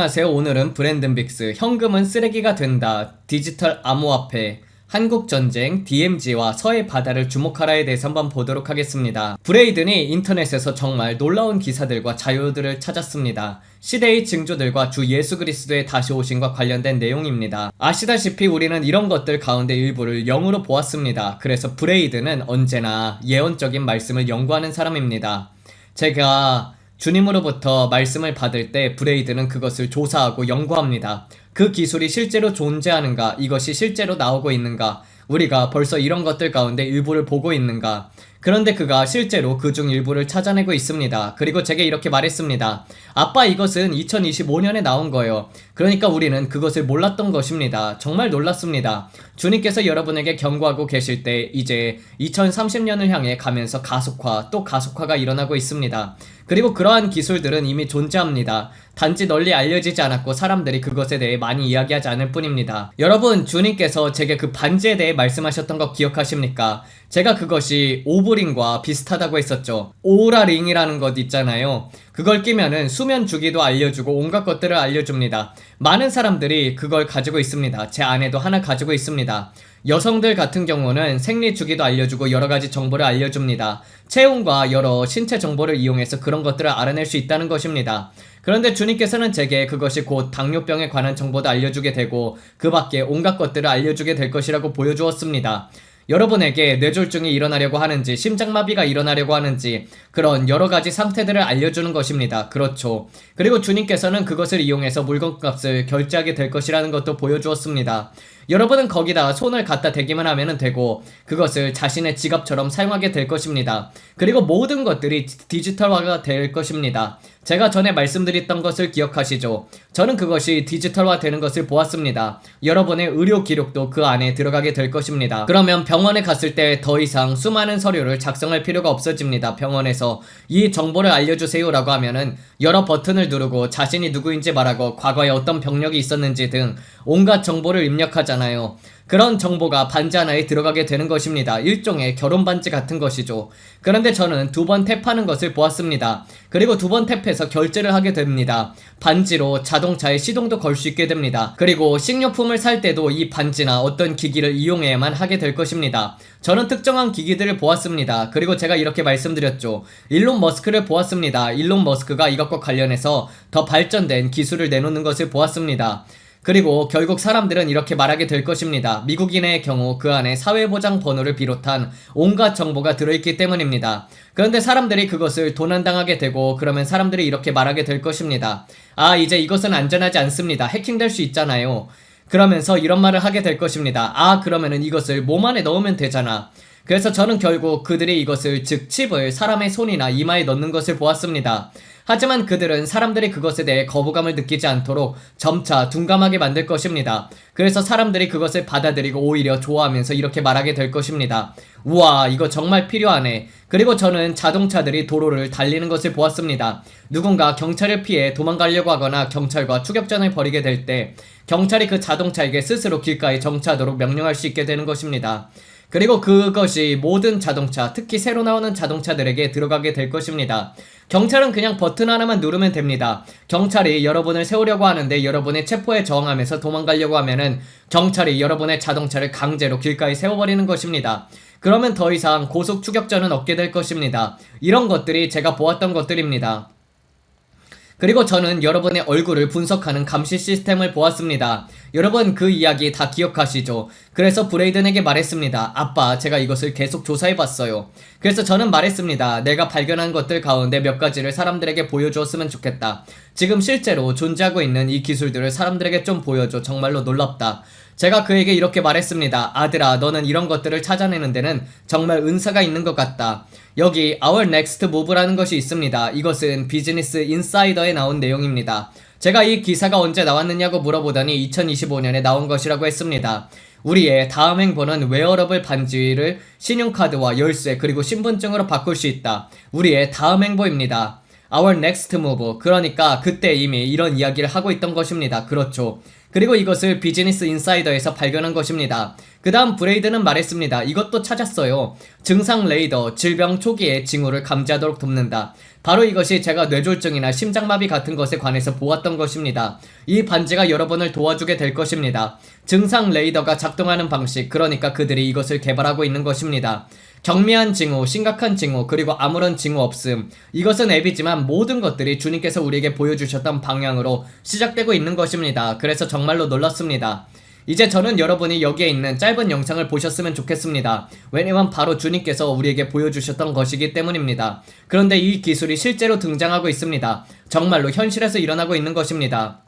안녕하세요. 오늘은 브랜든빅스 현금은 쓰레기가 된다. 디지털 암호화폐 한국전쟁, DMZ와 서해 바다를 주목하라에 대해서 한번 보도록 하겠습니다. 브레이든이 인터넷에서 정말 놀라운 기사들과 자료들을 찾았습니다. 시대의 징조들과 주 예수 그리스도의 다시 오심과 관련된 내용입니다. 아시다시피 우리는 이런 것들 가운데 일부를 영으로 보았습니다. 그래서 브레이든은 언제나 예언적인 말씀을 연구하는 사람입니다. 제가 주님으로부터 말씀을 받을 때 브레이드는 그것을 조사하고 연구합니다. 그 기술이 실제로 존재하는가, 이것이 실제로 나오고 있는가, 우리가 벌써 이런 것들 가운데 일부를 보고 있는가. 그런데 그가 실제로 그중 일부를 찾아내고 있습니다. 그리고 제게 이렇게 말했습니다. 아빠, 이것은 2025년에 나온 거예요. 그러니까 우리는 그것을 몰랐던 것입니다. 정말 놀랐습니다. 주님께서 여러분에게 경고하고 계실 때 이제 2030년을 향해 가면서 가속화, 또 가속화가 일어나고 있습니다. 그리고 그러한 기술들은 이미 존재합니다. 단지 널리 알려지지 않았고 사람들이 그것에 대해 많이 이야기하지 않을 뿐입니다. 여러분, 주님께서 제게 그 반지에 대해 말씀하셨던 거 기억하십니까? 제가 그것이 오브링과 비슷하다고 했었죠. 오라링이라는 것 있잖아요. 그걸 끼면은 수면 주기도 알려주고 온갖 것들을 알려줍니다. 많은 사람들이 그걸 가지고 있습니다. 제 아내도 하나 가지고 있습니다. 여성들 같은 경우는 생리 주기도 알려주고 여러가지 정보를 알려줍니다. 체온과 여러 신체 정보를 이용해서 그런 것들을 알아낼 수 있다는 것입니다. 그런데 주님께서는 제게 그것이 곧 당뇨병에 관한 정보도 알려주게 되고 그 밖에 온갖 것들을 알려주게 될 것이라고 보여주었습니다. 여러분에게 뇌졸중이 일어나려고 하는지, 심장마비가 일어나려고 하는지, 그런 여러가지 상태들을 알려주는 것입니다. 그렇죠. 그리고 주님께서는 그것을 이용해서 물건값을 결제하게 될 것이라는 것도 보여주었습니다. 여러분은 거기다 손을 갖다 대기만 하면 되고 그것을 자신의 지갑처럼 사용하게 될 것입니다. 그리고 모든 것들이 디지털화가 될 것입니다. 제가 전에 말씀드렸던 것을 기억하시죠? 저는 그것이 디지털화 되는 것을 보았습니다. 여러분의 의료 기록도 그 안에 들어가게 될 것입니다. 그러면 병원에 갔을 때 더 이상 수많은 서류를 작성할 필요가 없어집니다. 병원에서 이 정보를 알려주세요 라고 하면은 여러 버튼을 누르고 자신이 누구인지 말하고 과거에 어떤 병력이 있었는지 등 온갖 정보를 입력하잖아요. 그런 정보가 반지 하나에 들어가게 되는 것입니다. 일종의 결혼 반지 같은 것이죠. 그런데 저는 두 번 탭하는 것을 보았습니다. 그리고 두 번 탭해서 결제를 하게 됩니다. 반지로 자동차에 시동도 걸 수 있게 됩니다. 그리고 식료품을 살 때도 이 반지나 어떤 기기를 이용해야만 하게 될 것입니다. 저는 특정한 기기들을 보았습니다. 그리고 제가 이렇게 말씀드렸죠. 일론 머스크를 보았습니다. 일론 머스크가 이것과 관련해서 더 발전된 기술을 내놓는 것을 보았습니다. 그리고 결국 사람들은 이렇게 말하게 될 것입니다. 미국인의 경우 그 안에 사회보장 번호를 비롯한 온갖 정보가 들어있기 때문입니다. 그런데 사람들이 그것을 도난당하게 되고 그러면 사람들이 이렇게 말하게 될 것입니다. 아, 이제 이것은 안전하지 않습니다. 해킹될 수 있잖아요. 그러면서 이런 말을 하게 될 것입니다. 아, 그러면은 이것을 몸 안에 넣으면 되잖아. 그래서 저는 결국 그들이 이것을, 즉 칩을 사람의 손이나 이마에 넣는 것을 보았습니다. 하지만 그들은 사람들이 그것에 대해 거부감을 느끼지 않도록 점차 둔감하게 만들 것입니다. 그래서 사람들이 그것을 받아들이고 오히려 좋아하면서 이렇게 말하게 될 것입니다. 우와, 이거 정말 필요하네. 그리고 저는 자동차들이 도로를 달리는 것을 보았습니다. 누군가 경찰을 피해 도망가려고 하거나 경찰과 추격전을 벌이게 될 때 경찰이 그 자동차에게 스스로 길가에 정차하도록 명령할 수 있게 되는 것입니다. 그리고 그것이 모든 자동차, 특히 새로 나오는 자동차들에게 들어가게 될 것입니다. 경찰은 그냥 버튼 하나만 누르면 됩니다. 경찰이 여러분을 세우려고 하는데 여러분의 체포에 저항하면서 도망가려고 하면은 경찰이 여러분의 자동차를 강제로 길가에 세워버리는 것입니다. 그러면 더 이상 고속 추격전은 없게 될 것입니다. 이런 것들이 제가 보았던 것들입니다. 그리고 저는 여러분의 얼굴을 분석하는 감시 시스템을 보았습니다. 여러분, 그 이야기 다 기억하시죠? 그래서 브레이든에게 말했습니다. 아빠, 제가 이것을 계속 조사해봤어요. 그래서 저는 말했습니다. 내가 발견한 것들 가운데 몇 가지를 사람들에게 보여주었으면 좋겠다. 지금 실제로 존재하고 있는 이 기술들을 사람들에게 좀 보여줘. 정말로 놀랍다. 제가 그에게 이렇게 말했습니다. 아들아, 너는 이런 것들을 찾아내는 데는 정말 은사가 있는 것 같다. 여기 Our Next Move라는 것이 있습니다. 이것은 비즈니스 인사이더에 나온 내용입니다. 제가 이 기사가 언제 나왔느냐고 물어보더니 2025년에 나온 것이라고 했습니다. 우리의 다음 행보는 웨어러블 반지를 신용카드와 열쇠 그리고 신분증으로 바꿀 수 있다. 우리의 다음 행보입니다. Our next move. 그러니까 그때 이미 이런 이야기를 하고 있던 것입니다. 그렇죠. 그리고 이것을 비즈니스 인사이더에서 발견한 것입니다. 그 다음 브레이드는 말했습니다. 이것도 찾았어요. 증상 레이더, 질병 초기에 징후를 감지하도록 돕는다. 바로 이것이 제가 뇌졸중이나 심장마비 같은 것에 관해서 보았던 것입니다. 이 반지가 여러분을 도와주게 될 것입니다. 증상 레이더가 작동하는 방식, 그러니까 그들이 이것을 개발하고 있는 것입니다. 경미한 징후, 심각한 징후, 그리고 아무런 징후 없음. 이것은 앱이지만 모든 것들이 주님께서 우리에게 보여주셨던 방향으로 시작되고 있는 것입니다. 그래서 정말로 놀랐습니다. 이제 저는 여러분이 여기에 있는 짧은 영상을 보셨으면 좋겠습니다. 왜냐면 바로 주님께서 우리에게 보여주셨던 것이기 때문입니다. 그런데 이 기술이 실제로 등장하고 있습니다. 정말로 현실에서 일어나고 있는 것입니다.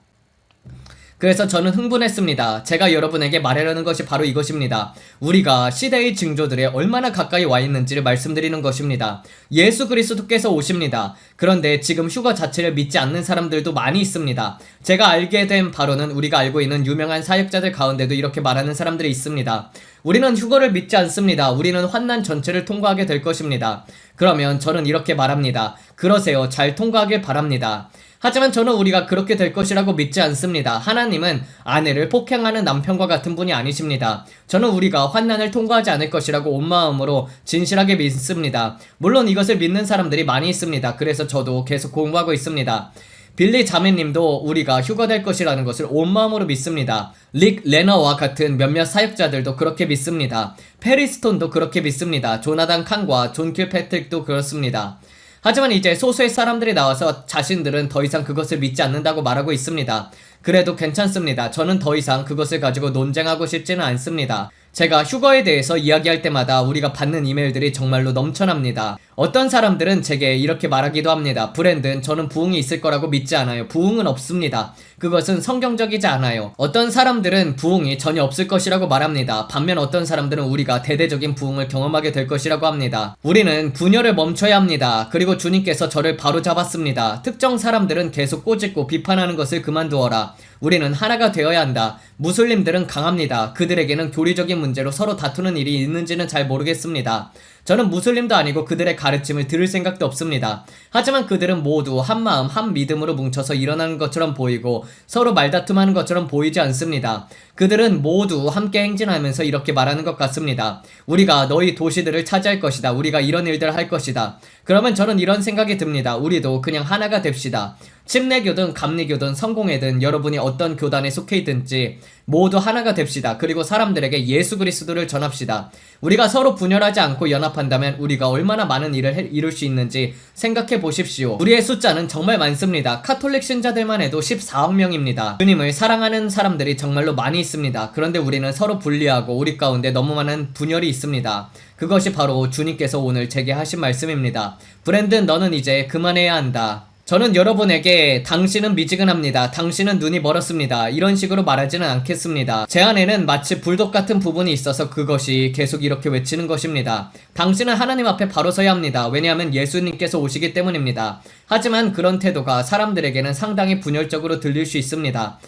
그래서 저는 흥분했습니다. 제가 여러분에게 말하려는 것이 바로 이것입니다. 우리가 시대의 징조들에 얼마나 가까이 와 있는지를 말씀드리는 것입니다. 예수 그리스도께서 오십니다. 그런데 지금 휴거 자체를 믿지 않는 사람들도 많이 있습니다. 제가 알게 된 바로는 우리가 알고 있는 유명한 사역자들 가운데도 이렇게 말하는 사람들이 있습니다. 우리는 휴거를 믿지 않습니다. 우리는 환난 전체를 통과하게 될 것입니다. 그러면 저는 이렇게 말합니다. 그러세요. 잘 통과하길 바랍니다. 하지만 저는 우리가 그렇게 될 것이라고 믿지 않습니다. 하나님은 아내를 폭행하는 남편과 같은 분이 아니십니다. 저는 우리가 환난을 통과하지 않을 것이라고 온 마음으로 진실하게 믿습니다. 물론 이것을 믿는 사람들이 많이 있습니다. 그래서 저도 계속 공부하고 있습니다. 빌리 자매님도 우리가 휴거될 것이라는 것을 온 마음으로 믿습니다. 릭 레너와 같은 몇몇 사역자들도 그렇게 믿습니다. 페리스톤도 그렇게 믿습니다. 조나단 칸과 존 킬패트릭도 그렇습니다. 하지만 이제 소수의 사람들이 나와서 자신들은 더 이상 그것을 믿지 않는다고 말하고 있습니다. 그래도 괜찮습니다. 저는 더 이상 그것을 가지고 논쟁하고 싶지는 않습니다. 제가 휴거에 대해서 이야기할 때마다 우리가 받는 이메일들이 정말로 넘쳐납니다. 어떤 사람들은 제게 이렇게 말하기도 합니다. 브랜든, 저는 부흥이 있을 거라고 믿지 않아요. 부흥은 없습니다. 그것은 성경적이지 않아요. 어떤 사람들은 부흥이 전혀 없을 것이라고 말합니다. 반면 어떤 사람들은 우리가 대대적인 부흥을 경험하게 될 것이라고 합니다. 우리는 분열을 멈춰야 합니다. 그리고 주님께서 저를 바로잡았습니다. 특정 사람들은 계속 꼬집고 비판하는 것을 그만두어라. 우리는 하나가 되어야 한다. 무슬림들은 강합니다. 그들에게는 교리적인 문제로 서로 다투는 일이 있는지는 잘 모르겠습니다. 저는 무슬림도 아니고 그들의 가르침을 들을 생각도 없습니다. 하지만 그들은 모두 한 마음 한 믿음으로 뭉쳐서 일어나는 것처럼 보이고 서로 말다툼하는 것처럼 보이지 않습니다. 그들은 모두 함께 행진하면서 이렇게 말하는 것 같습니다. 우리가 너희 도시들을 차지할 것이다. 우리가 이런 일들을 할 것이다. 그러면 저는 이런 생각이 듭니다. 우리도 그냥 하나가 됩시다. 침례교든 감리교든 성공회든 여러분이 어떤 교단에 속해 있든지 모두 하나가 됩시다. 그리고 사람들에게 예수 그리스도를 전합시다. 우리가 서로 분열하지 않고 연합한다면 우리가 얼마나 많은 일을 이룰 수 있는지 생각해 보십시오. 우리의 숫자는 정말 많습니다. 카톨릭 신자들만 해도 14억 명입니다. 주님을 사랑하는 사람들이 정말로 많이 있습니다. 그런데 우리는 서로 분리하고 우리 가운데 너무 많은 분열이 있습니다. 그것이 바로 주님께서 오늘 제게 하신 말씀입니다. 브랜든, 너는 이제 그만해야 한다. 저는 여러분에게 당신은 미지근합니다. 당신은 눈이 멀었습니다. 이런 식으로 말하지는 않겠습니다. 제 안에는 마치 불독 같은 부분이 있어서 그것이 계속 이렇게 외치는 것입니다. 당신은 하나님 앞에 바로 서야 합니다. 왜냐하면 예수님께서 오시기 때문입니다. 하지만 그런 태도가 사람들에게는 상당히 분열적으로 들릴 수 있습니다.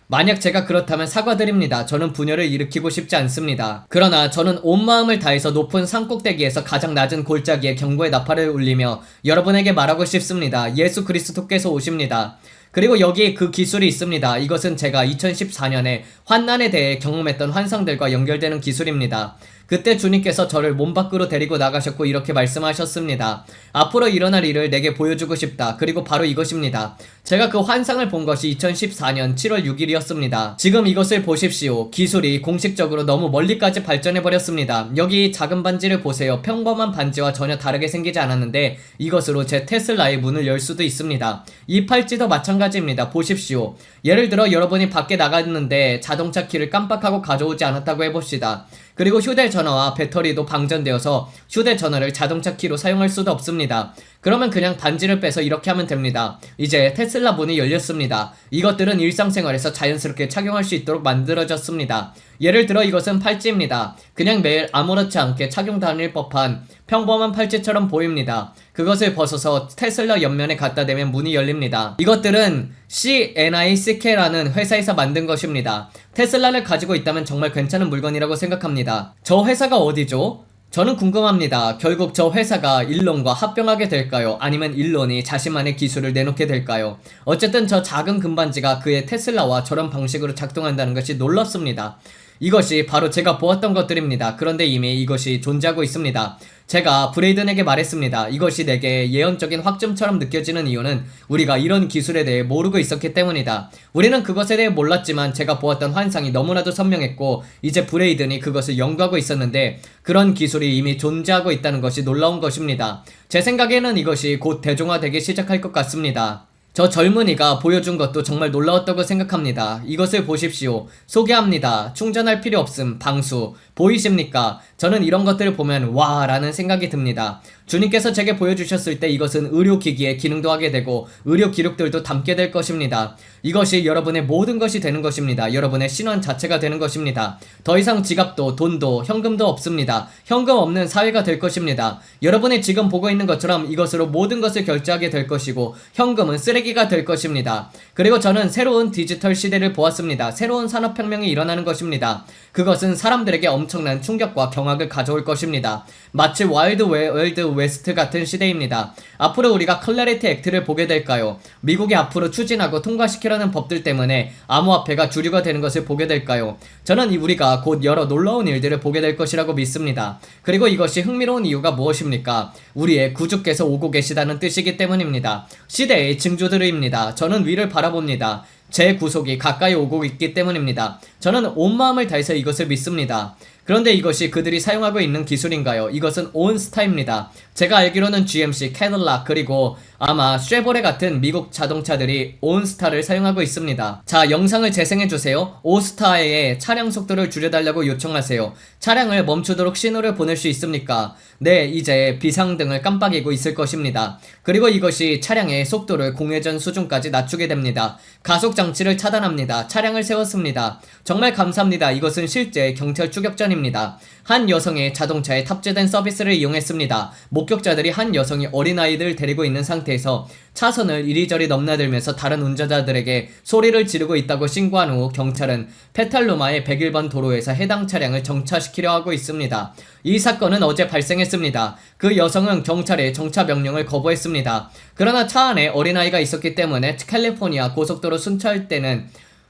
만약 제가 그렇다면 사과드립니다. 저는 분열을 일으키고 싶지 않습니다. 그러나 저는 온 마음을 다해서 높은 산꼭대기에서 가장 낮은 골짜기에 경고의 나팔을 울리며 여러분에게 말하고 싶습니다. 예수 그리스도께서 오십니다. 그리고 여기에 그 기술이 있습니다. 이것은 제가 2014년에 환난에 대해 경험했던 환상들과 연결되는 기술입니다. 그때 주님께서 저를 몸 밖으로 데리고 나가셨고 이렇게 말씀하셨습니다. 앞으로 일어날 일을 내게 보여주고 싶다. 그리고 바로 이것입니다. 제가 그 환상을 본 것이 2014년 7월 6일이었습니다. 지금 이것을 보십시오. 기술이 공식적으로 너무 멀리까지 발전해버렸습니다. 여기 작은 반지를 보세요. 평범한 반지와 전혀 다르게 생기지 않았는데 이것으로 제 테슬라의 문을 열 수도 있습니다. 이 팔찌도 마찬가지입니다. 보십시오. 예를 들어 여러분이 밖에 나갔는데 자동차 키를 깜빡하고 가져오지 않았다고 해봅시다. 그리고 휴대전화와 배터리도 방전되어서 휴대전화를 자동차 키로 사용할 수도 없습니다. 그러면 그냥 반지를 빼서 이렇게 하면 됩니다. 이제 테슬라 문이 열렸습니다. 이것들은 일상생활에서 자연스럽게 착용할 수 있도록 만들어졌습니다. 예를 들어 이것은 팔찌입니다. 그냥 매일 아무렇지 않게 착용 다닐 법한 평범한 팔찌처럼 보입니다. 그것을 벗어서 테슬라 옆면에 갖다 대면 문이 열립니다. 이것들은 CNICK라는 회사에서 만든 것입니다. 테슬라를 가지고 있다면 정말 괜찮은 물건이라고 생각합니다. 저 회사가 어디죠? 저는 궁금합니다. 결국 저 회사가 일론과 합병하게 될까요? 아니면 일론이 자신만의 기술을 내놓게 될까요? 어쨌든 저 작은 금반지가 그의 테슬라와 저런 방식으로 작동한다는 것이 놀랍습니다. 이것이 바로 제가 보았던 것들입니다. 그런데 이미 이것이 존재하고 있습니다. 제가 브레이든에게 말했습니다. 이것이 내게 예언적인 확증처럼 느껴지는 이유는 우리가 이런 기술에 대해 모르고 있었기 때문이다. 우리는 그것에 대해 몰랐지만 제가 보았던 환상이 너무나도 선명했고 이제 브레이든이 그것을 연구하고 있었는데 그런 기술이 이미 존재하고 있다는 것이 놀라운 것입니다. 제 생각에는 이것이 곧 대중화되기 시작할 것 같습니다. 저 젊은이가 보여준 것도 정말 놀라웠다고 생각합니다. 이것을 보십시오. 소개합니다. 충전할 필요 없음. 방수. 보이십니까? 저는 이런 것들을 보면 와 라는 생각이 듭니다. 주님께서 제게 보여주셨을 때 이것은 의료기기에 기능도 하게 되고 의료 기록들도 담게 될 것입니다. 이것이 여러분의 모든 것이 되는 것입니다. 여러분의 신원 자체가 되는 것입니다. 더 이상 지갑도 돈도 현금도 없습니다. 현금 없는 사회가 될 것입니다. 여러분이 지금 보고 있는 것처럼 이것으로 모든 것을 결제하게 될 것이고 현금은 쓰레기가 될 것입니다. 그리고 저는 새로운 디지털 시대를 보았습니다. 새로운 산업혁명이 일어나는 것입니다. 그것은 사람들에게 엄청난 충격과 경악을 가져올 것입니다. 마치 와일드 웨스트 같은 시대입니다. 앞으로 우리가 클래리티 액트를 보게 될까요? 미국이 앞으로 추진하고 통과시키려는 법들 때문에 암호화폐가 주류가 되는 것을 보게 될까요? 저는 우리가 곧 여러 놀라운 일들을 보게 될 것이라고 믿습니다. 그리고 이것이 흥미로운 이유가 무엇입니까? 우리의 구주께서 오고 계시다는 뜻이기 때문입니다. 시대의 징조들입니다. 저는 위를 바라봅니다. 제 구속이 가까이 오고 있기 때문입니다. 저는 온 마음을 다해서 이것을 믿습니다. 그런데 이것이 그들이 사용하고 있는 기술인가요? 이것은 온스타입니다. 제가 알기로는 GMC, 캐딜락 그리고 아마 쉐보레 같은 미국 자동차들이 온스타를 사용하고 있습니다. 자, 영상을 재생해주세요. 오스타의 차량 속도를 줄여달라고 요청하세요. 차량을 멈추도록 신호를 보낼 수 있습니까? 네, 이제 비상등을 깜빡이고 있을 것입니다. 그리고 이것이 차량의 속도를 공회전 수준까지 낮추게 됩니다. 가속장치를 차단합니다. 차량을 세웠습니다. 정말 감사합니다. 이것은 실제 경찰 추격전입니다. 한 여성의 자동차에 탑재된 서비스를 이용했습니다. 목격자들이 한 여성이 어린아이들 데리고 있는 상태에서 차선을 이리저리 넘나들면서 다른 운전자들에게 소리를 지르고 있다고 신고한 후 경찰은 페탈루마의 101번 도로에서 해당 차량을 정차시키려 하고 있습니다. 이 사건은 어제 발생했습니다. 그 여성은 경찰의 정차 명령을 거부했습니다. 그러나 차 안에 어린아이가 있었기 때문에 캘리포니아 고속도로 순찰 때는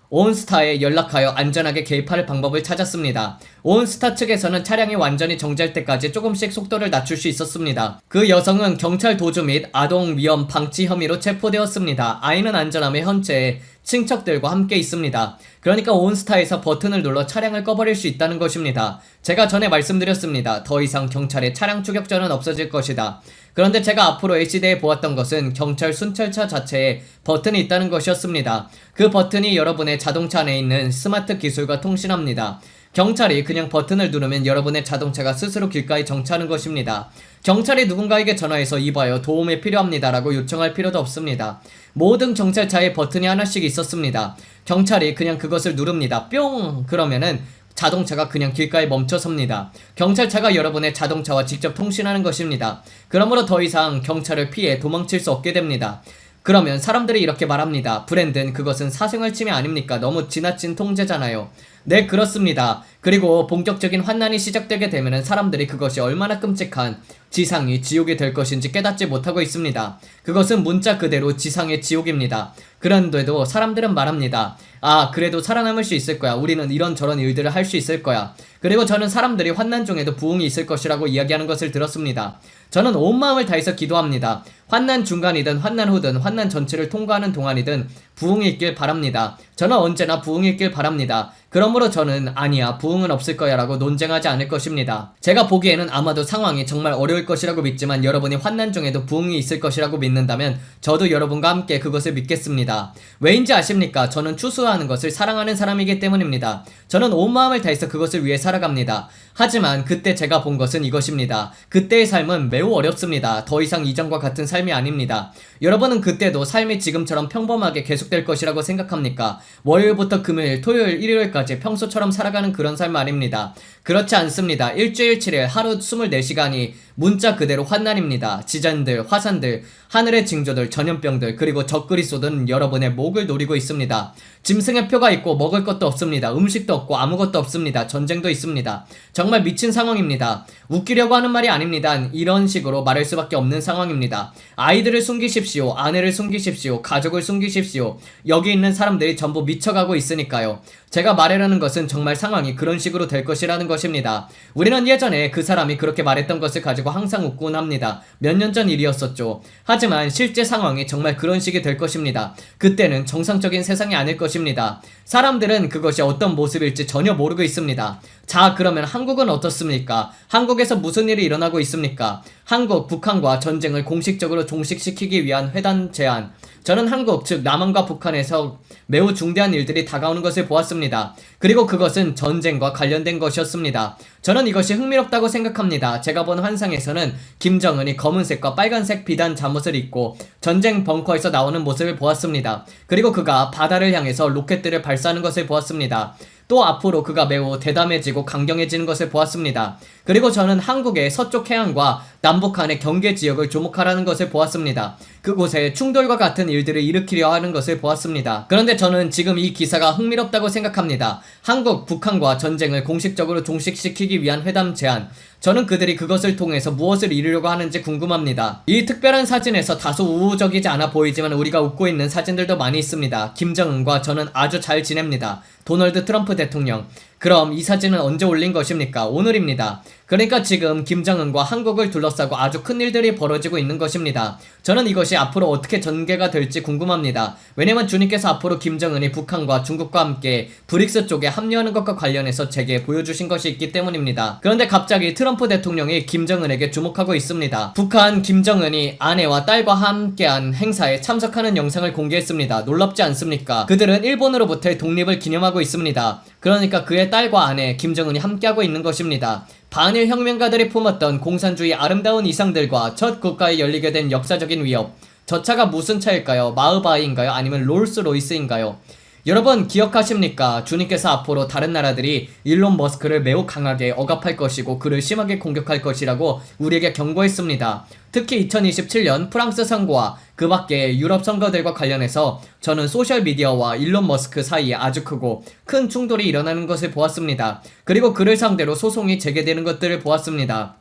온스타에 연락하여 안전하게 개입할 방법을 찾았습니다. 온스타 측에서는 차량이 완전히 정지할 때까지 조금씩 속도를 낮출 수 있었습니다. 그 여성은 경찰 도주 및 아동 위험 방치 혐의로 체포되었습니다. 아이는 안전함에 현재 친척들과 함께 있습니다. 그러니까 온스타에서 버튼을 눌러 차량을 꺼버릴 수 있다는 것입니다. 제가 전에 말씀드렸습니다. 더 이상 경찰의 차량 추격전은 없어질 것이다. 그런데 제가 앞으로의 시대에 보았던 것은 경찰 순찰차 자체에 버튼이 있다는 것이었습니다. 그 버튼이 여러분의 자동차 안에 있는 스마트 기술과 통신합니다. 경찰이 그냥 버튼을 누르면 여러분의 자동차가 스스로 길가에 정차하는 것입니다. 경찰이 누군가에게 전화해서 이봐요, 도움이 필요합니다 라고 요청할 필요도 없습니다. 모든 경찰차에 버튼이 하나씩 있었습니다. 경찰이 그냥 그것을 누릅니다. 뿅! 그러면은 자동차가 그냥 길가에 멈춰섭니다. 경찰차가 여러분의 자동차와 직접 통신하는 것입니다. 그러므로 더 이상 경찰을 피해 도망칠 수 없게 됩니다. 그러면 사람들이 이렇게 말합니다. 브랜든, 그것은 사생활 침해 아닙니까? 너무 지나친 통제잖아요. 네, 그렇습니다. 그리고 본격적인 환난이 시작되게 되면 사람들이 그것이 얼마나 끔찍한 지상이 지옥이 될 것인지 깨닫지 못하고 있습니다. 그것은 문자 그대로 지상의 지옥입니다. 그런데도 사람들은 말합니다. 아, 그래도 살아남을 수 있을 거야. 우리는 이런저런 일들을 할 수 있을 거야. 그리고 저는 사람들이 환난 중에도 부흥이 있을 것이라고 이야기하는 것을 들었습니다. 저는 온 마음을 다해서 기도합니다. 환난 중간이든 환난 후든 환난 전체를 통과하는 동안이든 부흥이 있길 바랍니다. 저는 언제나 부흥이 있길 바랍니다. 그러므로 저는 아니야, 부흥은 없을 거야 라고 논쟁하지 않을 것입니다. 제가 보기에는 아마도 상황이 정말 어려울 것이라고 믿지만 여러분이 환난 중에도 부흥이 있을 것이라고 믿는다면 저도 여러분과 함께 그것을 믿겠습니다. 왜인지 아십니까? 저는 추수하는 것을 사랑하는 사람이기 때문입니다. 저는 온 마음을 다해서 그것을 위해 살아갑니다. 하지만 그때 제가 본 것은 이것입니다. 그때의 삶은 매우 어렵습니다. 더 이상 이전과 같은 삶이 아닙니다. 여러분은 그때도 삶이 지금처럼 평범하게 계속될 것이라고 생각합니까? 월요일부터 금요일, 토요일, 일요일까지 평소처럼 살아가는 그런 삶 아닙니다. 그렇지 않습니다. 일주일 7일 하루 24시간이 문자 그대로 환난입니다. 지진들, 화산들, 하늘의 징조들, 전염병들, 그리고 적그리 쏟은 여러분의 목을 노리고 있습니다. 짐승의 표가 있고 먹을 것도 없습니다. 음식도 없고 아무것도 없습니다. 전쟁도 있습니다. 정말 미친 상황입니다. 웃기려고 하는 말이 아닙니다. 이런 식으로 말할 수밖에 없는 상황입니다. 아이들을 숨기십시오. 아내를 숨기십시오. 가족을 숨기십시오. 여기 있는 사람들이 전부 미쳐가고 있으니까요. 제가 말하려는 것은 정말 상황이 그런 식으로 될 것이라는 것입니다. 우리는 예전에 그 사람이 그렇게 말했던 것을 가지고 항상 웃곤 합니다. 몇 년 전 일이었었죠. 하지만 실제 상황이 정말 그런 식이 될 것입니다. 그때는 정상적인 세상이 아닐 것입니다. 사람들은 그것이 어떤 모습일지 전혀 모르고 있습니다. 자, 그러면 한국은 어떻습니까? 한국에서 무슨 일이 일어나고 있습니까? 한국, 북한과 전쟁을 공식적으로 종식시키기 위한 회담 제안. 저는 한국, 즉 남한과 북한에서 매우 중대한 일들이 다가오는 것을 보았습니다. 그리고 그것은 전쟁과 관련된 것이었습니다. 저는 이것이 흥미롭다고 생각합니다. 제가 본 환상에서는 김정은이 검은색과 빨간색 비단 잠옷을 입고 전쟁 벙커에서 나오는 모습을 보았습니다. 그리고 그가 바다를 향해서 로켓들을 발사하는 것을 보았습니다. 또 앞으로 그가 매우 대담해지고 강경해지는 것을 보았습니다. 그리고 저는 한국의 서쪽 해안과 남북한의 경계 지역을 주목하라는 것을 보았습니다. 그곳에 충돌과 같은 일들을 일으키려 하는 것을 보았습니다. 그런데 저는 지금 이 기사가 흥미롭다고 생각합니다. 한국, 북한과 전쟁을 공식적으로 종식시키기 위한 회담 제안. 저는 그들이 그것을 통해서 무엇을 이루려고 하는지 궁금합니다. 이 특별한 사진에서 다소 우호적이지 않아 보이지만 우리가 웃고 있는 사진들도 많이 있습니다. 김정은과 저는 아주 잘 지냅니다. 도널드 트럼프 대통령. 그럼 이 사진은 언제 올린 것입니까? 오늘입니다. 그러니까 지금 김정은과 한국을 둘러싸고 아주 큰 일들이 벌어지고 있는 것입니다. 저는 이것이 앞으로 어떻게 전개가 될지 궁금합니다. 왜냐면 주님께서 앞으로 김정은이 북한과 중국과 함께 브릭스 쪽에 합류하는 것과 관련해서 제게 보여주신 것이 있기 때문입니다. 그런데 갑자기 트럼프 대통령이 김정은에게 주목하고 있습니다. 북한 김정은이 아내와 딸과 함께한 행사에 참석하는 영상을 공개했습니다. 놀랍지 않습니까? 그들은 일본으로부터의 독립을 기념하고 있습니다. 그러니까 그의 딸과 아내 김정은이 함께하고 있는 것입니다. 반일 혁명가들이 품었던 공산주의 아름다운 이상들과 첫 국가에 열리게 된 역사적인 위협. 저 차가 무슨 차일까요? 마으바이인가요? 아니면 롤스로이스인가요? 여러분 기억하십니까? 주님께서 앞으로 다른 나라들이 일론 머스크를 매우 강하게 억압할 것이고 그를 심하게 공격할 것이라고 우리에게 경고했습니다. 특히 2027년 프랑스 선거와 그 밖에 유럽 선거들과 관련해서 저는 소셜미디어와 일론 머스크 사이에 아주 크고 큰 충돌이 일어나는 것을 보았습니다. 그리고 그를 상대로 소송이 제기되는 것들을 보았습니다.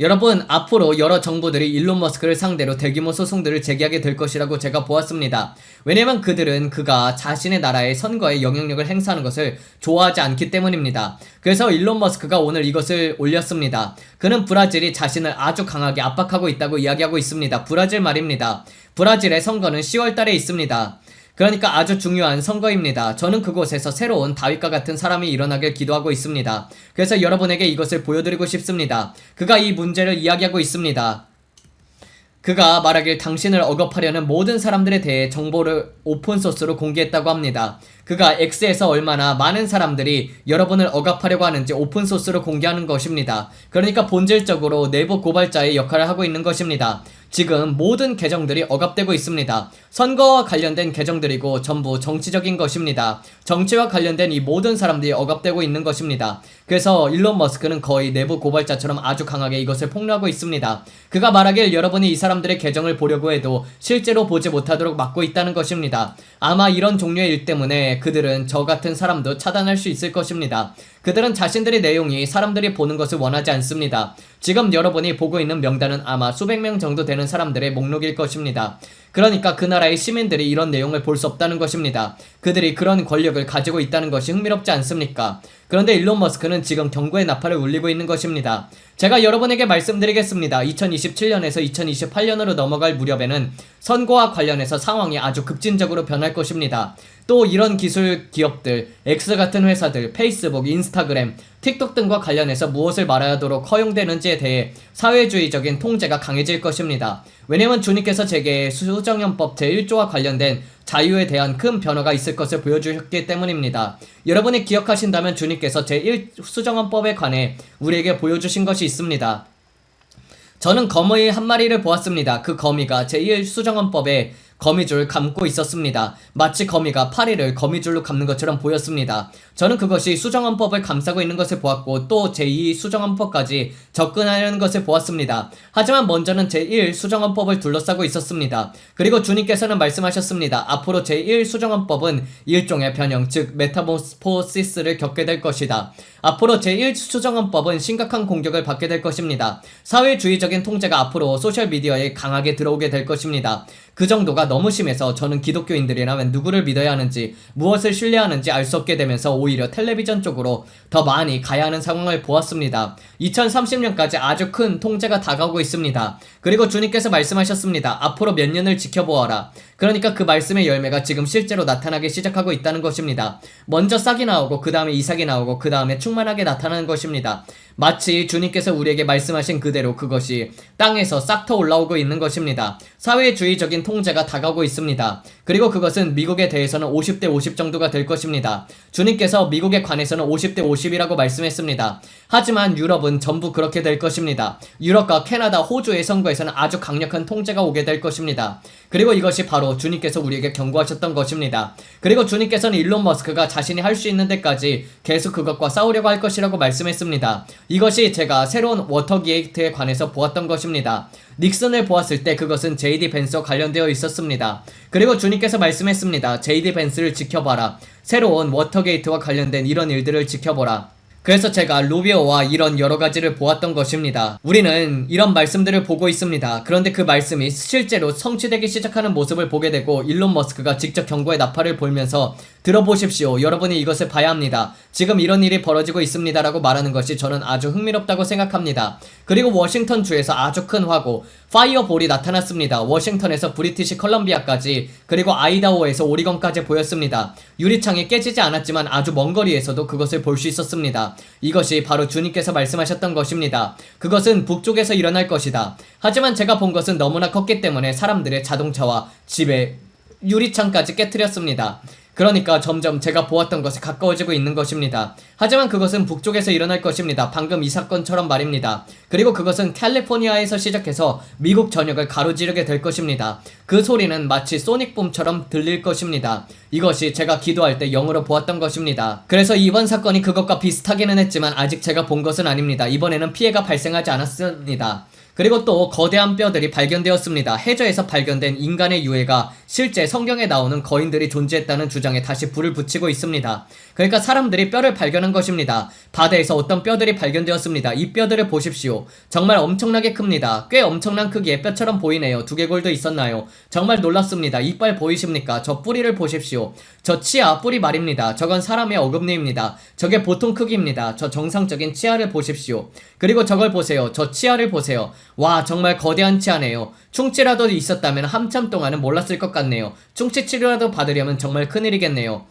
여러분, 앞으로 여러 정부들이 일론 머스크를 상대로 대규모 소송들을 제기하게 될 것이라고 제가 보았습니다. 왜냐면 그들은 그가 자신의 나라의 선거에 영향력을 행사하는 것을 좋아하지 않기 때문입니다. 그래서 일론 머스크가 오늘 이것을 올렸습니다. 그는 브라질이 자신을 아주 강하게 압박하고 있다고 이야기하고 있습니다. 브라질 말입니다. 브라질의 선거는 10월 달에 있습니다. 그러니까 아주 중요한 선거입니다. 저는 그곳에서 새로운 다윗과 같은 사람이 일어나길 기도하고 있습니다. 그래서 여러분에게 이것을 보여드리고 싶습니다. 그가 이 문제를 이야기하고 있습니다. 그가 말하길 당신을 억압하려는 모든 사람들에 대해 정보를 오픈소스로 공개했다고 합니다. 그가 X에서 얼마나 많은 사람들이 여러분을 억압하려고 하는지 오픈소스로 공개하는 것입니다. 그러니까 본질적으로 내부 고발자의 역할을 하고 있는 것입니다. 지금 모든 계정들이 억압되고 있습니다. 선거와 관련된 계정들이고 전부 정치적인 것입니다. 정치와 관련된 이 모든 사람들이 억압되고 있는 것입니다. 그래서 일론 머스크는 거의 내부 고발자처럼 아주 강하게 이것을 폭로하고 있습니다. 그가 말하길 여러분이 이 사람들의 계정을 보려고 해도 실제로 보지 못하도록 막고 있다는 것입니다. 아마 이런 종류의 일 때문에 그들은 저 같은 사람도 차단할 수 있을 것입니다. 그들은 자신들의 내용이 사람들이 보는 것을 원하지 않습니다. 지금 여러분이 보고 있는 명단은 아마 수백 명 정도 되는 사람들의 목록일 것입니다. 그러니까 그 나라의 시민들이 이런 내용을 볼 수 없다는 것입니다. 그들이 그런 권력을 가지고 있다는 것이 흥미롭지 않습니까? 그런데 일론 머스크는 지금 경고의 나팔을 울리고 있는 것입니다. 제가 여러분에게 말씀드리겠습니다. 2027년에서 2028년으로 넘어갈 무렵에는 선거와 관련해서 상황이 아주 급진적으로 변할 것입니다. 또 이런 기술 기업들, X 같은 회사들, 페이스북, 인스타그램, 틱톡 등과 관련해서 무엇을 말하도록 허용되는지에 대해 사회주의적인 통제가 강해질 것입니다. 왜냐면 주님께서 제게 수정헌법 제1조와 관련된 자유에 대한 큰 변화가 있을 것을 보여주셨기 때문입니다. 여러분이 기억하신다면 주님께서 제1수정헌법에 관해 우리에게 보여주신 것이 있습니다. 저는 거미 한 마리를 보았습니다. 그 거미가 제1수정헌법에 거미줄 감고 있었습니다. 마치 거미가 파리를 거미줄로 감는 것처럼 보였습니다. 저는 그것이 수정헌법을 감싸고 있는 것을 보았고 또 제2 수정헌법까지 접근하려는 것을 보았습니다. 하지만 먼저는 제1 수정헌법을 둘러싸고 있었습니다. 그리고 주님께서는 말씀하셨습니다. 앞으로 제1 수정헌법은 일종의 변형, 즉 메타모스포시스를 겪게 될 것이다. 앞으로 제1 수정헌법은 심각한 공격을 받게 될 것입니다. 사회주의적인 통제가 앞으로 소셜미디어에 강하게 들어오게 될 것입니다. 그 정도가 너무 심해서 저는 기독교인들이라면 누구를 믿어야 하는지 무엇을 신뢰하는지 알 수 없게 되면서 오히려 텔레비전 쪽으로 더 많이 가야 하는 상황을 보았습니다. 2030년까지 아주 큰 통제가 다가오고 있습니다. 그리고 주님께서 말씀하셨습니다. 앞으로 몇 년을 지켜보아라. 그러니까 그 말씀의 열매가 지금 실제로 나타나기 시작하고 있다는 것입니다. 먼저 싹이 나오고 그 다음에 이삭이 나오고 그 다음에 충만하게 나타나는 것입니다. 마치 주님께서 우리에게 말씀하신 그대로 그것이 땅에서 싹터 올라오고 있는 것입니다. 사회주의적인 통제가 다가오고 있습니다. 그리고 그것은 미국에 대해서는 50대 50 정도가 될 것입니다. 주님께서 미국에 관해서는 50대 50이라고 말씀했습니다. 하지만 유럽은 전부 그렇게 될 것입니다. 유럽과 캐나다, 호주의 선거에서는 아주 강력한 통제가 오게 될 것입니다. 그리고 이것이 바로 주님께서 우리에게 경고하셨던 것입니다. 그리고 주님께서는 일론 머스크가 자신이 할 수 있는 데까지 계속 그것과 싸우려고 할 것이라고 말씀했습니다. 이것이 제가 새로운 워터게이트에 관해서 보았던 것입니다. 닉슨을 보았을 때 그것은 JD 벤스와 관련되어 있었습니다. 그리고 주님께서 말씀했습니다. JD 벤스를 지켜봐라. 새로운 워터게이트와 관련된 이런 일들을 지켜보라. 그래서 제가 루비오와 이런 여러가지를 보았던 것입니다. 우리는 이런 말씀들을 보고 있습니다. 그런데 그 말씀이 실제로 성취되기 시작하는 모습을 보게 되고 일론 머스크가 직접 경고의 나팔을 불면서 들어보십시오. 여러분이 이것을 봐야 합니다. 지금 이런 일이 벌어지고 있습니다. 라고 말하는 것이 저는 아주 흥미롭다고 생각합니다. 그리고 워싱턴 주에서 아주 큰 화고, 파이어볼이 나타났습니다. 워싱턴에서 브리티시 컬럼비아까지 그리고 아이다호에서 오리건까지 보였습니다. 유리창이 깨지지 않았지만 아주 먼 거리에서도 그것을 볼 수 있었습니다. 이것이 바로 주님께서 말씀하셨던 것입니다. 그것은 북쪽에서 일어날 것이다. 하지만 제가 본 것은 너무나 컸기 때문에 사람들의 자동차와 집에 유리창까지 깨트렸습니다. 그러니까 점점 제가 보았던 것이 가까워지고 있는 것입니다. 하지만 그것은 북쪽에서 일어날 것입니다. 방금 이 사건처럼 말입니다. 그리고 그것은 캘리포니아에서 시작해서 미국 전역을 가로지르게 될 것입니다. 그 소리는 마치 소닉붐처럼 들릴 것입니다. 이것이 제가 기도할 때 영으로 보았던 것입니다. 그래서 이번 사건이 그것과 비슷하기는 했지만 아직 제가 본 것은 아닙니다. 이번에는 피해가 발생하지 않았습니다. 그리고 또 거대한 뼈들이 발견되었습니다. 해저에서 발견된 인간의 유해가 실제 성경에 나오는 거인들이 존재했다는 주장에 다시 불을 붙이고 있습니다. 그러니까 사람들이 뼈를 발견한 것입니다. 바다에서 어떤 뼈들이 발견되었습니다. 이 뼈들을 보십시오. 정말 엄청나게 큽니다. 꽤 엄청난 크기의 뼈처럼 보이네요. 두개골도 있었나요? 정말 놀랍습니다. 이빨 보이십니까? 저 뿌리를 보십시오. 저 치아 뿌리 말입니다. 저건 사람의 어금니입니다. 저게 보통 크기입니다. 저 정상적인 치아를 보십시오. 그리고 저걸 보세요. 저 치아를 보세요. 와, 정말 거대한 치아네요. 충치라도 있었다면 한참 동안은 몰랐을 것 같네요. 충치 치료라도 받으려면 정말 큰일이겠네요.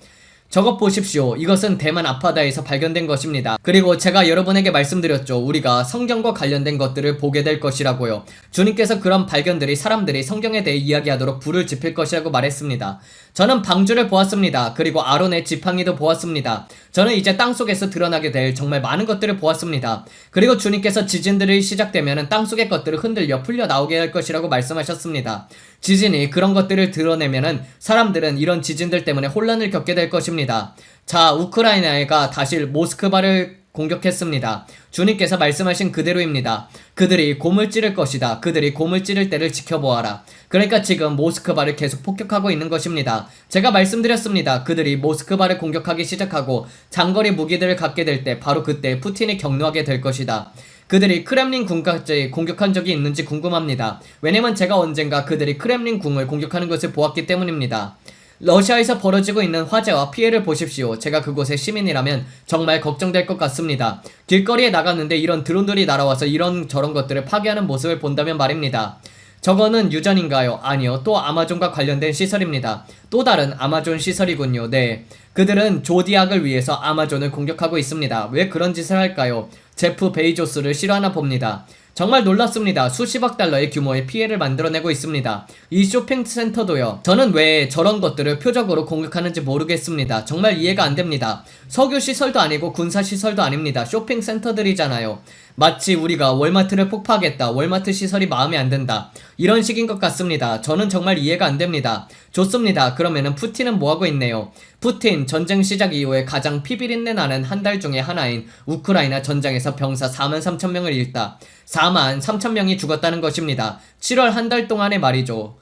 저것 보십시오. 이것은 대만 앞바다에서 발견된 것입니다. 그리고 제가 여러분에게 말씀드렸죠. 우리가 성경과 관련된 것들을 보게 될 것이라고요. 주님께서 그런 발견들이 사람들이 성경에 대해 이야기하도록 불을 지필 것이라고 말했습니다. 저는 방주를 보았습니다. 그리고 아론의 지팡이도 보았습니다. 저는 이제 땅속에서 드러나게 될 정말 많은 것들을 보았습니다. 그리고 주님께서 지진들이 시작되면 땅속의 것들을 흔들려 풀려 나오게 할 것이라고 말씀하셨습니다. 지진이 그런 것들을 드러내면은 사람들은 이런 지진들 때문에 혼란을 겪게 될 것입니다. 자, 우크라이나가 다시 모스크바를 공격했습니다. 주님께서 말씀하신 그대로입니다. 그들이 곰을 찌를 것이다. 그들이 곰을 찌를 때를 지켜보아라. 그러니까 지금 모스크바를 계속 폭격하고 있는 것입니다. 제가 말씀드렸습니다. 그들이 모스크바를 공격하기 시작하고 장거리 무기들을 갖게 될 때 바로 그때 푸틴이 격노하게 될 것이다. 그들이 크렘린 궁까지 공격한 적이 있는지 궁금합니다. 왜냐면 제가 언젠가 그들이 크렘린 궁을 공격하는 것을 보았기 때문입니다. 러시아에서 벌어지고 있는 화재와 피해를 보십시오. 제가 그곳의 시민이라면 정말 걱정될 것 같습니다. 길거리에 나갔는데 이런 드론들이 날아와서 이런 저런 것들을 파괴하는 모습을 본다면 말입니다. 저거는 유전인가요? 아니요. 또 아마존과 관련된 시설입니다. 또 다른 아마존 시설이군요. 네. 그들은 조디악을 위해서 아마존을 공격하고 있습니다. 왜 그런 짓을 할까요? 제프 베이조스를 싫어하나 봅니다. 정말 놀랍습니다. 수십억 달러의 규모의 피해를 만들어내고 있습니다. 이 쇼핑센터도요. 저는 왜 저런 것들을 표적으로 공격하는지 모르겠습니다. 정말 이해가 안 됩니다. 석유시설도 아니고 군사시설도 아닙니다. 쇼핑센터들이잖아요. 마치 우리가 월마트를 폭파하겠다, 월마트 시설이 마음에 안 든다, 이런 식인 것 같습니다. 저는 정말 이해가 안 됩니다. 좋습니다. 그러면은 푸틴은 뭐하고 있네요. 푸틴 전쟁 시작 이후에 가장 피비린내 나는 한 달 중에 하나인 우크라이나 전장에서 병사 43,000명을 잃다. 43,000명이 죽었다는 것입니다. 7월 한 달 동안의 말이죠.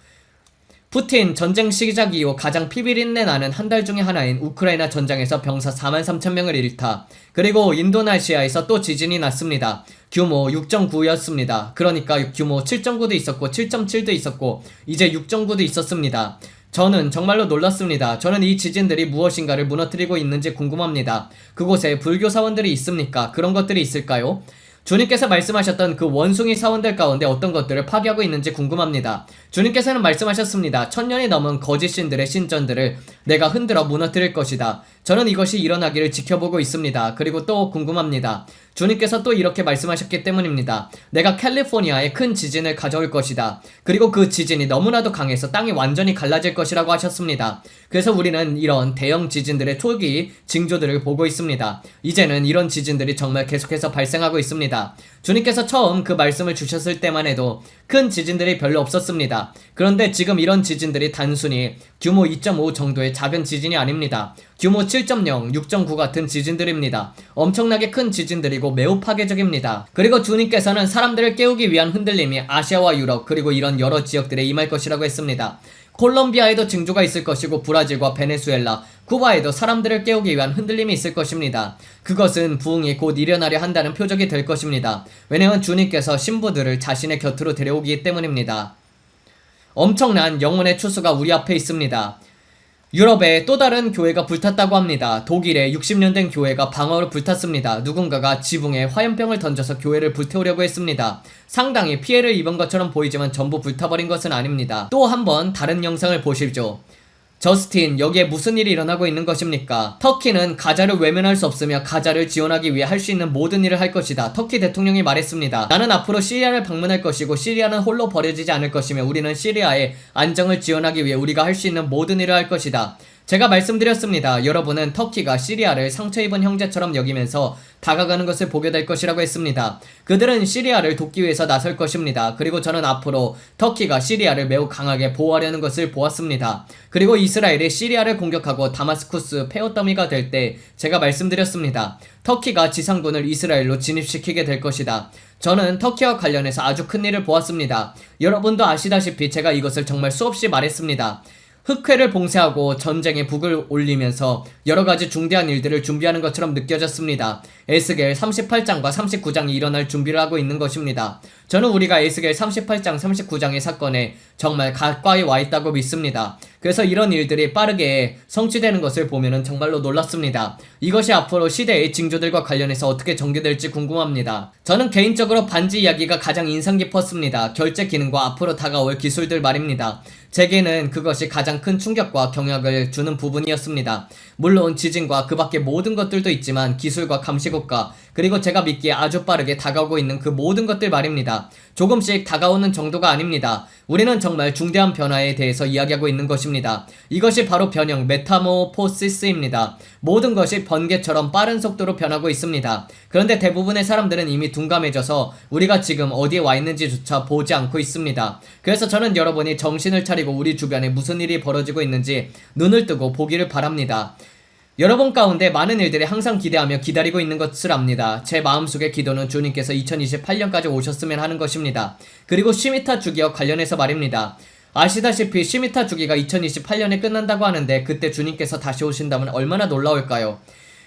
푸틴 전쟁 시작 이후 가장 피비린내 나는 한 달 중에 하나인 우크라이나 전장에서 병사 43,000명을 잃다. 그리고 인도네시아에서 또 지진이 났습니다. 규모 6.9였습니다. 그러니까 규모 7.9도 있었고 7.7도 있었고 이제 6.9도 있었습니다. 저는 정말로 놀랐습니다. 저는 이 지진들이 무엇인가를 무너뜨리고 있는지 궁금합니다. 그곳에 불교 사원들이 있습니까? 그런 것들이 있을까요? 주님께서 말씀하셨던 그 원숭이 사원들 가운데 어떤 것들을 파괴하고 있는지 궁금합니다. 주님께서는 말씀하셨습니다. 1000년이 넘은 거짓 신들의 신전들을 내가 흔들어 무너뜨릴 것이다. 저는 이것이 일어나기를 지켜보고 있습니다. 그리고 또 궁금합니다. 주님께서 또 이렇게 말씀하셨기 때문입니다. 내가 캘리포니아에 큰 지진을 가져올 것이다. 그리고 그 지진이 너무나도 강해서 땅이 완전히 갈라질 것이라고 하셨습니다. 그래서 우리는 이런 대형 지진들의 초기 징조들을 보고 있습니다. 이제는 이런 지진들이 정말 계속해서 발생하고 있습니다. 주님께서 처음 그 말씀을 주셨을 때만 해도 큰 지진들이 별로 없었습니다. 그런데 지금 이런 지진들이 단순히 규모 2.5 정도의 작은 지진이 아닙니다. 규모 7.0, 6.9 같은 지진들입니다. 엄청나게 큰 지진들이고 매우 파괴적입니다. 그리고 주님께서는 사람들을 깨우기 위한 흔들림이 아시아와 유럽 그리고 이런 여러 지역들에 임할 것이라고 했습니다. 콜롬비아에도 징조가 있을 것이고 브라질과 베네수엘라, 쿠바에도 사람들을 깨우기 위한 흔들림이 있을 것입니다. 그것은 부흥이 곧 일어나려 한다는 표적이 될 것입니다. 왜냐하면 주님께서 신부들을 자신의 곁으로 데려오기 때문입니다. 엄청난 영혼의 추수가 우리 앞에 있습니다. 유럽에 또 다른 교회가 불탔다고 합니다. 독일에 60년 된 교회가 방어로 불탔습니다. 누군가가 지붕에 화염병을 던져서 교회를 불태우려고 했습니다. 상당히 피해를 입은 것처럼 보이지만 전부 불타버린 것은 아닙니다. 또 한번 다른 영상을 보시죠. 저스틴, 여기에 무슨 일이 일어나고 있는 것입니까? 터키는 가자를 외면할 수 없으며 가자를 지원하기 위해 할 수 있는 모든 일을 할 것이다. 터키 대통령이 말했습니다. 나는 앞으로 시리아를 방문할 것이고 시리아는 홀로 버려지지 않을 것이며 우리는 시리아의 안정을 지원하기 위해 우리가 할 수 있는 모든 일을 할 것이다. 제가 말씀드렸습니다. 여러분은 터키가 시리아를 상처 입은 형제처럼 여기면서 다가가는 것을 보게 될 것이라고 했습니다. 그들은 시리아를 돕기 위해서 나설 것입니다. 그리고 저는 앞으로 터키가 시리아를 매우 강하게 보호하려는 것을 보았습니다. 그리고 이스라엘이 시리아를 공격하고 다마스쿠스 폐허 더미가 될 때 제가 말씀드렸습니다. 터키가 지상군을 이스라엘로 진입시키게 될 것이다. 저는 터키와 관련해서 아주 큰 일을 보았습니다. 여러분도 아시다시피 제가 이것을 정말 수없이 말했습니다. 흑회를 봉쇄하고 전쟁의 북을 올리면서 여러가지 중대한 일들을 준비하는 것처럼 느껴졌습니다. 에스겔 38장과 39장이 일어날 준비를 하고 있는 것입니다. 저는 우리가 에스겔 38장, 39장의 사건에 정말 가까이 와 있다고 믿습니다. 그래서 이런 일들이 빠르게 성취되는 것을 보면은 정말로 놀랐습니다. 이것이 앞으로 시대의 징조들과 관련해서 어떻게 전개될지 궁금합니다. 저는 개인적으로 반지 이야기가 가장 인상 깊었습니다. 결제 기능과 앞으로 다가올 기술들 말입니다. 제게는 그것이 가장 큰 충격과 경악을 주는 부분이었습니다. 물론 지진과 그 밖의 모든 것들도 있지만 기술과 감시국가 그리고 제가 믿기에 아주 빠르게 다가오고 있는 그 모든 것들 말입니다. 조금씩 다가오는 정도가 아닙니다. 우리는 정말 중대한 변화에 대해서 이야기하고 있는 것입니다. 이것이 바로 변형 메타모포시스입니다. 모든 것이 번개처럼 빠른 속도로 변하고 있습니다. 그런데 대부분의 사람들은 이미 둔감해져서 우리가 지금 어디에 와 있는지조차 보지 않고 있습니다. 그래서 저는 여러분이 정신을 차리고 우리 주변에 무슨 일이 벌어지고 있는지 눈을 뜨고 보기를 바랍니다. 여러분 가운데 많은 일들이 항상 기대하며 기다리고 있는 것을 압니다. 제 마음속의 기도는 주님께서 2028년까지 오셨으면 하는 것입니다. 그리고 시미타 주기와 관련해서 말입니다. 아시다시피 시미타 주기가 2028년에 끝난다고 하는데 그때 주님께서 다시 오신다면 얼마나 놀라울까요?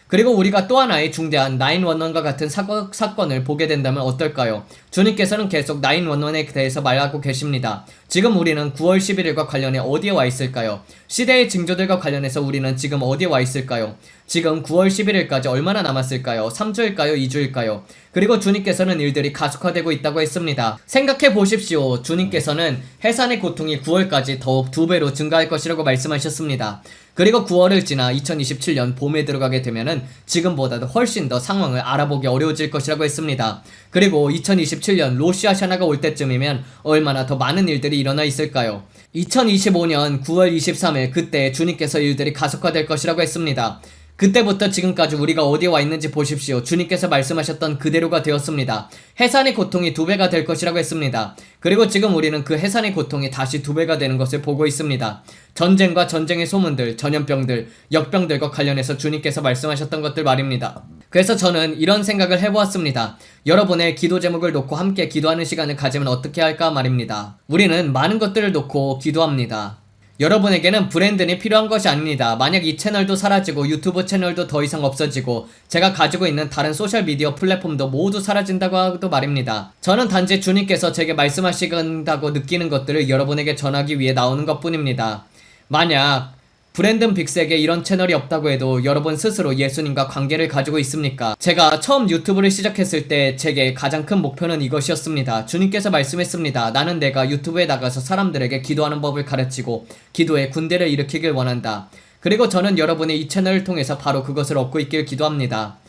그리고 우리가 또 하나의 중대한 911과 같은 사건을 보게 된다면 어떨까요? 주님께서는 계속 911에 대해서 말하고 계십니다. 지금 우리는 9월 11일과 관련해 어디에 와 있을까요? 시대의 징조들과 관련해서 우리는 지금 어디에 와 있을까요? 지금 9월 11일까지 얼마나 남았을까요? 3주일까요? 2주일까요? 그리고 주님께서는 일들이 가속화되고 있다고 했습니다. 생각해 보십시오. 주님께서는 해산의 고통이 9월까지 더욱 2배로 증가할 것이라고 말씀하셨습니다. 그리고 9월을 지나 2027년 봄에 들어가게 되면은 지금보다도 훨씬 더 상황을 알아보기 어려워질 것이라고 했습니다. 그리고 2027년 로시아샤나가 올 때쯤이면 얼마나 더 많은 일들이 일어나 있을까요? 2025년 9월 23일 그때 주님께서 일들이 가속화될 것이라고 했습니다. 그때부터 지금까지 우리가 어디에 와 있는지 보십시오. 주님께서 말씀하셨던 그대로가 되었습니다. 해산의 고통이 2배가 될 것이라고 했습니다. 그리고 지금 우리는 그 해산의 고통이 다시 2배가 되는 것을 보고 있습니다. 전쟁과 전쟁의 소문들, 전염병들, 역병들과 관련해서 주님께서 말씀하셨던 것들 말입니다. 그래서 저는 이런 생각을 해보았습니다. 여러분의 기도 제목을 놓고 함께 기도하는 시간을 가지면 어떻게 할까 말입니다. 우리는 많은 것들을 놓고 기도합니다. 여러분에게는 브랜드는 필요한 것이 아닙니다. 만약 이 채널도 사라지고 유튜브 채널도 더 이상 없어지고 제가 가지고 있는 다른 소셜미디어 플랫폼도 모두 사라진다고 하도 말입니다. 저는 단지 주님께서 제게 말씀하시긴다고 느끼는 것들을 여러분에게 전하기 위해 나오는 것 뿐입니다. 만약 브랜든 빅스에게 이런 채널이 없다고 해도 여러분 스스로 예수님과 관계를 가지고 있습니까? 제가 처음 유튜브를 시작했을 때 제게 가장 큰 목표는 이것이었습니다. 주님께서 말씀했습니다. 나는 내가 유튜브에 나가서 사람들에게 기도하는 법을 가르치고 기도의 군대를 일으키길 원한다. 그리고 저는 여러분의 이 채널을 통해서 바로 그것을 얻고 있길 기도합니다.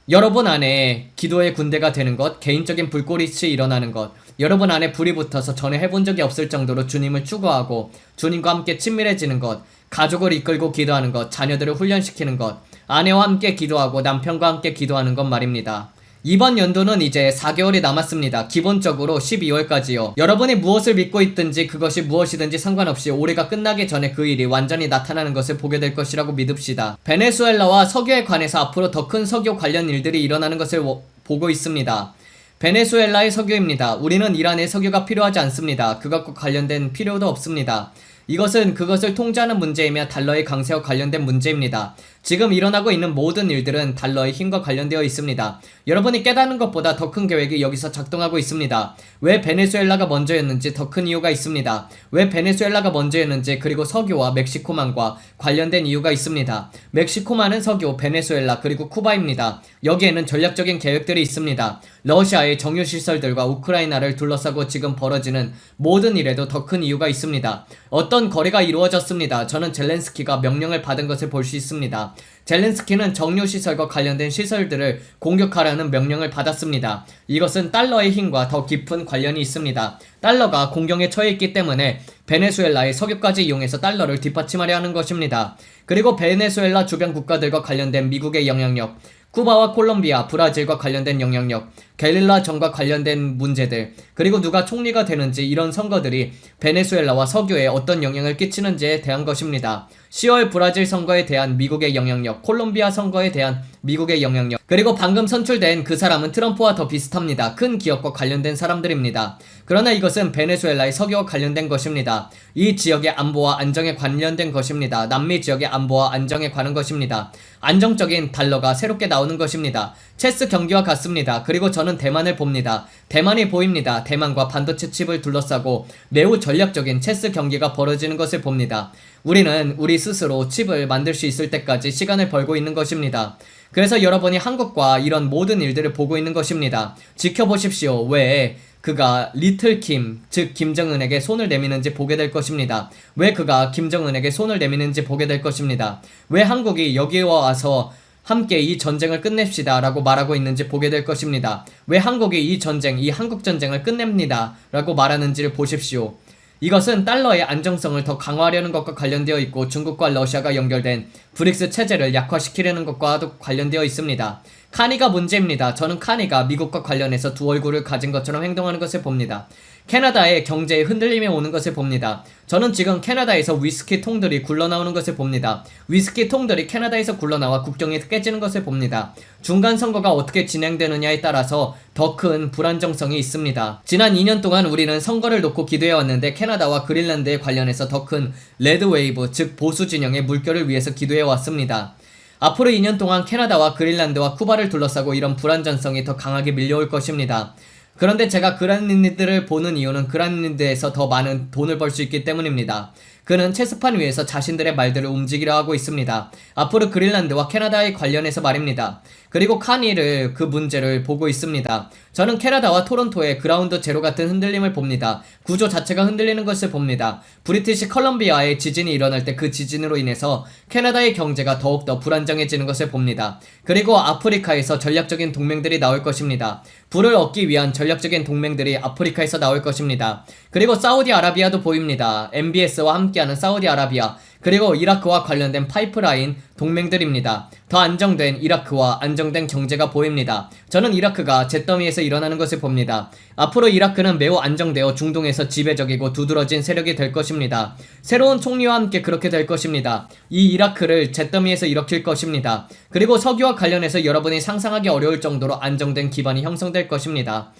여러분 안에 기도의 군대가 되는 것, 개인적인 불꽃이 일어나는 것, 여러분 안에 불이 붙어서 전에 해본 적이 없을 정도로 주님을 추구하고 주님과 함께 친밀해지는 것, 가족을 이끌고 기도하는 것, 자녀들을 훈련시키는 것, 아내와 함께 기도하고 남편과 함께 기도하는 것 말입니다. 이번 연도는 이제 4개월이 남았습니다. 기본적으로 12월까지요. 여러분이 무엇을 믿고 있든지 그것이 무엇이든지 상관없이 올해가 끝나기 전에 그 일이 완전히 나타나는 것을 보게 될 것이라고 믿읍시다. 베네수엘라와 석유에 관해서 앞으로 더 큰 석유 관련 일들이 일어나는 것을 보고 있습니다. 베네수엘라의 석유입니다. 우리는 이란의 석유가 필요하지 않습니다. 그것과 관련된 필요도 없습니다. 이것은 그것을 통제하는 문제이며 달러의 강세와 관련된 문제입니다. 지금 일어나고 있는 모든 일들은 달러의 힘과 관련되어 있습니다. 여러분이 깨닫는 것보다 더 큰 계획이 여기서 작동하고 있습니다. 왜 베네수엘라가 먼저였는지 더 큰 이유가 있습니다. 왜 베네수엘라가 먼저였는지 그리고 석유와 멕시코만과 관련된 이유가 있습니다. 멕시코만은 석유, 베네수엘라 그리고 쿠바입니다. 여기에는 전략적인 계획들이 있습니다. 러시아의 정유시설들과 우크라이나를 둘러싸고 지금 벌어지는 모든 일에도 더 큰 이유가 있습니다. 어떤 거래가 이루어졌습니다. 저는 젤렌스키가 명령을 받은 것을 볼 수 있습니다. 젤렌스키는 정유시설과 관련된 시설들을 공격하라는 명령을 받았습니다. 이것은 달러의 힘과 더 깊은 관련이 있습니다. 달러가 공경에 처해 있기 때문에 베네수엘라의 석유까지 이용해서 달러를 뒷받침하려 하는 것입니다. 그리고 베네수엘라 주변 국가들과 관련된 미국의 영향력, 쿠바와 콜롬비아, 브라질과 관련된 영향력, 게릴라전과 관련된 문제들, 그리고 누가 총리가 되는지 이런 선거들이 베네수엘라와 석유에 어떤 영향을 끼치는지에 대한 것입니다. 10월 브라질 선거에 대한 미국의 영향력, 콜롬비아 선거에 대한 미국의 영향력, 그리고 방금 선출된 그 사람은 트럼프와 더 비슷합니다. 큰 기업과 관련된 사람들입니다. 그러나 이것은 베네수엘라의 석유와 관련된 것입니다. 이 지역의 안보와 안정에 관련된 것입니다. 남미 지역의 안보와 안정에 관한 것입니다. 안정적인 달러가 새롭게 나오는 것입니다. 체스 경기와 같습니다. 그리고 저는 대만을 봅니다. 대만이 보입니다. 대만과 반도체 칩을 둘러싸고 매우 전략적인 체스 경기가 벌어지는 것을 봅니다. 우리는 우리 스스로 칩을 만들 수 있을 때까지 시간을 벌고 있는 것입니다. 그래서 여러분이 한국과 이런 모든 일들을 보고 있는 것입니다. 지켜보십시오. 왜 그가 리틀킴, 즉 김정은에게 손을 내미는지 보게 될 것입니다. 왜 그가 김정은에게 손을 내미는지 보게 될 것입니다. 왜 한국이 여기에 와서 함께 이 전쟁을 끝냅시다 라고 말하고 있는지 보게 될 것입니다. 왜 한국이 이 전쟁, 이 한국전쟁을 끝냅니다 라고 말하는지를 보십시오. 이것은 달러의 안정성을 더 강화하려는 것과 관련되어 있고 중국과 러시아가 연결된 브릭스 체제를 약화시키려는 것과도 관련되어 있습니다. 카니가 문제입니다. 저는 카니가 미국과 관련해서 두 얼굴을 가진 것처럼 행동하는 것을 봅니다. 캐나다의 경제에 흔들림이 오는 것을 봅니다. 저는 지금 캐나다에서 위스키 통들이 굴러나오는 것을 봅니다. 위스키 통들이 캐나다에서 굴러나와 국경이 깨지는 것을 봅니다. 중간 선거가 어떻게 진행되느냐에 따라서 더 큰 불안정성이 있습니다. 지난 2년 동안 우리는 선거를 놓고 기도해왔는데 캐나다와 그린란드에 관련해서 더 큰 레드웨이브, 즉 보수 진영의 물결을 위해서 기도해왔습니다. 앞으로 2년 동안 캐나다와 그린란드와 쿠바를 둘러싸고 이런 불안정성이 더 강하게 밀려올 것입니다. 그런데 제가 그란린드를 보는 이유는 그란린드에서 더 많은 돈을 벌 수 있기 때문입니다. 그는 체스판 위에서 자신들의 말들을 움직이려 하고 있습니다. 앞으로 그린란드와 캐나다에 관련해서 말입니다. 그리고 카니를 그 문제를 보고 있습니다. 저는 캐나다와 토론토의 그라운드 제로 같은 흔들림을 봅니다. 구조 자체가 흔들리는 것을 봅니다. 브리티시 컬럼비아의 지진이 일어날 때 그 지진으로 인해서 캐나다의 경제가 더욱더 불안정해지는 것을 봅니다. 그리고 아프리카에서 전략적인 동맹들이 나올 것입니다. 불을 얻기 위한 전략적인 동맹들이 아프리카에서 나올 것입니다. 그리고 사우디아라비아도 보입니다. MBS와 함께하는 사우디아라비아, 그리고 이라크와 관련된 파이프라인 동맹들입니다. 더 안정된 이라크와 안정된 경제가 보입니다. 저는 이라크가 잿더미에서 일어나는 것을 봅니다. 앞으로 이라크는 매우 안정되어 중동에서 지배적이고 두드러진 세력이 될 것입니다. 새로운 총리와 함께 그렇게 될 것입니다. 이 이라크를 잿더미에서 일으킬 것입니다. 그리고 석유와 관련해서 여러분이 상상하기 어려울 정도로 안정된 기반이 형성될 것입니다.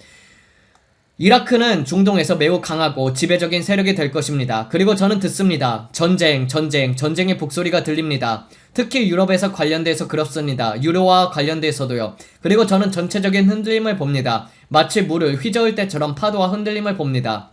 이라크는 중동에서 매우 강하고 지배적인 세력이 될 것입니다. 그리고 저는 듣습니다. 전쟁의 북소리가 들립니다. 특히 유럽에서 관련돼서 그렇습니다. 유로와 관련돼서도요. 그리고 저는 전체적인 흔들림을 봅니다. 마치 물을 휘저을 때처럼 파도와 흔들림을 봅니다.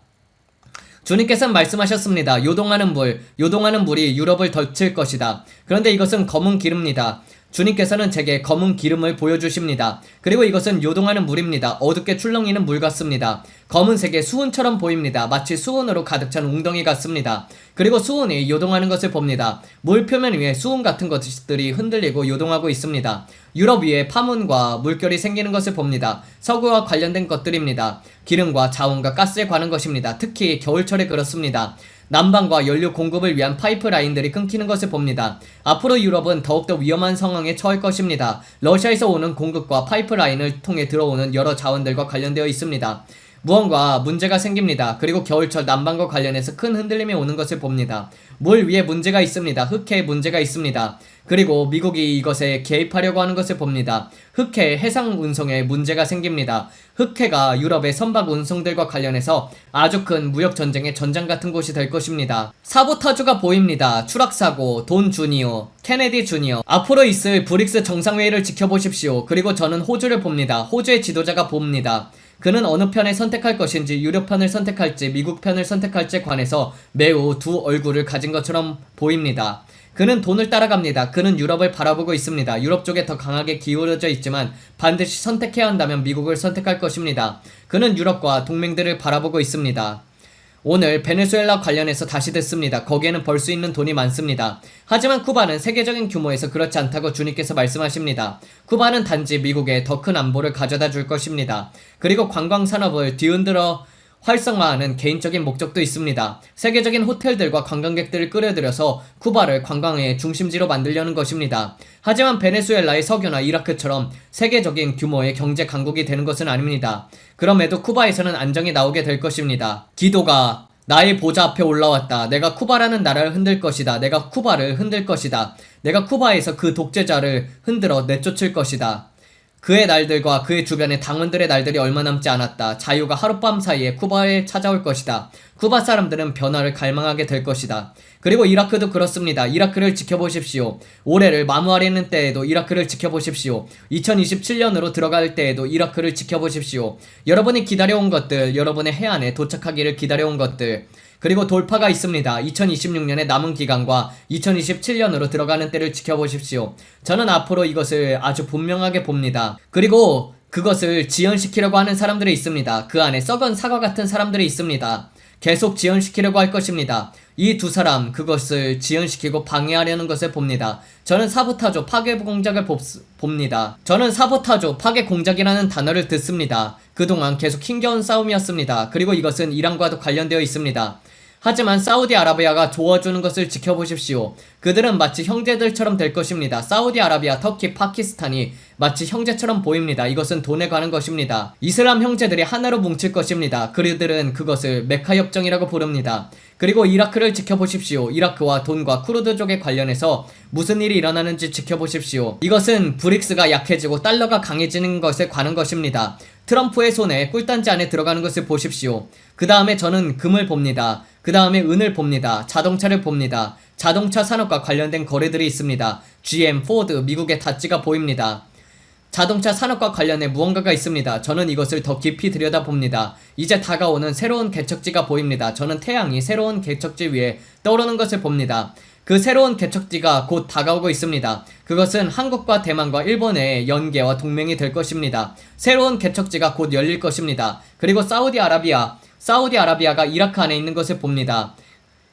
주님께서는 말씀하셨습니다. 요동하는 물이 유럽을 덮칠 것이다. 그런데 이것은 검은 기름입니다. 주님께서는 제게 검은 기름을 보여주십니다. 그리고 이것은 요동하는 물입니다. 어둡게 출렁이는 물 같습니다. 검은색의 수은처럼 보입니다. 마치 수은으로 가득 찬 웅덩이 같습니다. 그리고 수은이 요동하는 것을 봅니다. 물 표면 위에 수은 같은 것들이 흔들리고 요동하고 있습니다. 유럽 위에 파문과 물결이 생기는 것을 봅니다. 석유와 관련된 것들입니다. 기름과 자원과 가스에 관한 것입니다. 특히 겨울철에 그렇습니다. 난방과 연료 공급을 위한 파이프라인들이 끊기는 것을 봅니다. 앞으로 유럽은 더욱더 위험한 상황에 처할 것입니다. 러시아에서 오는 공급과 파이프라인을 통해 들어오는 여러 자원들과 관련되어 있습니다. 무언가 문제가 생깁니다. 그리고 겨울철 난방과 관련해서 큰 흔들림이 오는 것을 봅니다. 물 위에 문제가 있습니다. 흑해에 문제가 있습니다. 그리고 미국이 이것에 개입하려고 하는 것을 봅니다. 흑해 해상 운송에 문제가 생깁니다. 흑해가 유럽의 선박 운송들과 관련해서 아주 큰 무역 전쟁의 전장 같은 곳이 될 것입니다. 사보타주가 보입니다. 추락사고, 돈 주니어, 케네디 주니어. 앞으로 있을 브릭스 정상회의를 지켜보십시오. 그리고 저는 호주를 봅니다. 호주의 지도자가 봅니다. 그는 어느 편을 선택할 것인지, 유럽 편을 선택할지, 미국 편을 선택할지에 관해서 매우 두 얼굴을 가진 것처럼 보입니다. 그는 돈을 따라갑니다. 그는 유럽을 바라보고 있습니다. 유럽 쪽에 더 강하게 기울어져 있지만 반드시 선택해야 한다면 미국을 선택할 것입니다. 그는 유럽과 동맹들을 바라보고 있습니다. 오늘 베네수엘라 관련해서 다시 듣습니다. 거기에는 벌 수 있는 돈이 많습니다. 하지만 쿠바는 세계적인 규모에서 그렇지 않다고 주님께서 말씀하십니다. 쿠바는 단지 미국에 더 큰 안보를 가져다 줄 것입니다. 그리고 관광산업을 뒤흔들어 활성화하는 개인적인 목적도 있습니다. 세계적인 호텔들과 관광객들을 끌어들여서 쿠바를 관광의 중심지로 만들려는 것입니다. 하지만 베네수엘라의 석유나 이라크처럼 세계적인 규모의 경제 강국이 되는 것은 아닙니다. 그럼에도 쿠바에서는 안정이 나오게 될 것입니다. 기도가 나의 보좌 앞에 올라왔다. 내가 쿠바라는 나라를 흔들 것이다. 내가 쿠바를 흔들 것이다. 내가 쿠바에서 그 독재자를 흔들어 내쫓을 것이다. 그의 날들과 그의 주변의 당원들의 날들이 얼마 남지 않았다. 자유가 하룻밤 사이에 쿠바에 찾아올 것이다. 쿠바 사람들은 변화를 갈망하게 될 것이다. 그리고 이라크도 그렇습니다. 이라크를 지켜보십시오. 올해를 마무리하는 때에도 이라크를 지켜보십시오. 2027년으로 들어갈 때에도 이라크를 지켜보십시오. 여러분이 기다려온 것들, 여러분의 해안에 도착하기를 기다려온 것들, 그리고 돌파가 있습니다. 2026년의 남은 기간과 2027년으로 들어가는 때를 지켜보십시오. 저는 앞으로 이것을 아주 분명하게 봅니다. 그리고 그것을 지연시키려고 하는 사람들이 있습니다. 그 안에 썩은 사과 같은 사람들이 있습니다. 계속 지연시키려고 할 것입니다. 이 두 사람 그것을 지연시키고 방해하려는 것을 봅니다. 저는 사보타조 파괴 공작을 봅니다. 저는 사보타조 파괴 공작이라는 단어를 듣습니다. 그동안 계속 힘겨운 싸움이었습니다. 그리고 이것은 이란과도 관련되어 있습니다. 하지만 사우디아라비아가 도와주는 것을 지켜보십시오. 그들은 마치 형제들처럼 될 것입니다. 사우디아라비아, 터키, 파키스탄이 마치 형제처럼 보입니다. 이것은 돈에 관한 것입니다. 이슬람 형제들이 하나로 뭉칠 것입니다. 그들은 그것을 메카 협정이라고 부릅니다. 그리고 이라크를 지켜보십시오. 이라크와 돈과 쿠르드족에 관련해서 무슨 일이 일어나는지 지켜보십시오. 이것은 브릭스가 약해지고 달러가 강해지는 것에 관한 것입니다. 트럼프의 손에 꿀단지 안에 들어가는 것을 보십시오. 그 다음에 저는 금을 봅니다. 그 다음에 은을 봅니다. 자동차를 봅니다. 자동차 산업과 관련된 거래들이 있습니다. GM, 포드, 미국의 다찌가 보입니다. 자동차 산업과 관련해 무언가가 있습니다. 저는 이것을 더 깊이 들여다봅니다. 이제 다가오는 새로운 개척지가 보입니다. 저는 태양이 새로운 개척지 위에 떠오르는 것을 봅니다. 그 새로운 개척지가 곧 다가오고 있습니다. 그것은 한국과 대만과 일본의 연계와 동맹이 될 것입니다. 새로운 개척지가 곧 열릴 것입니다. 그리고 사우디아라비아가 이라크 안에 있는 것을 봅니다.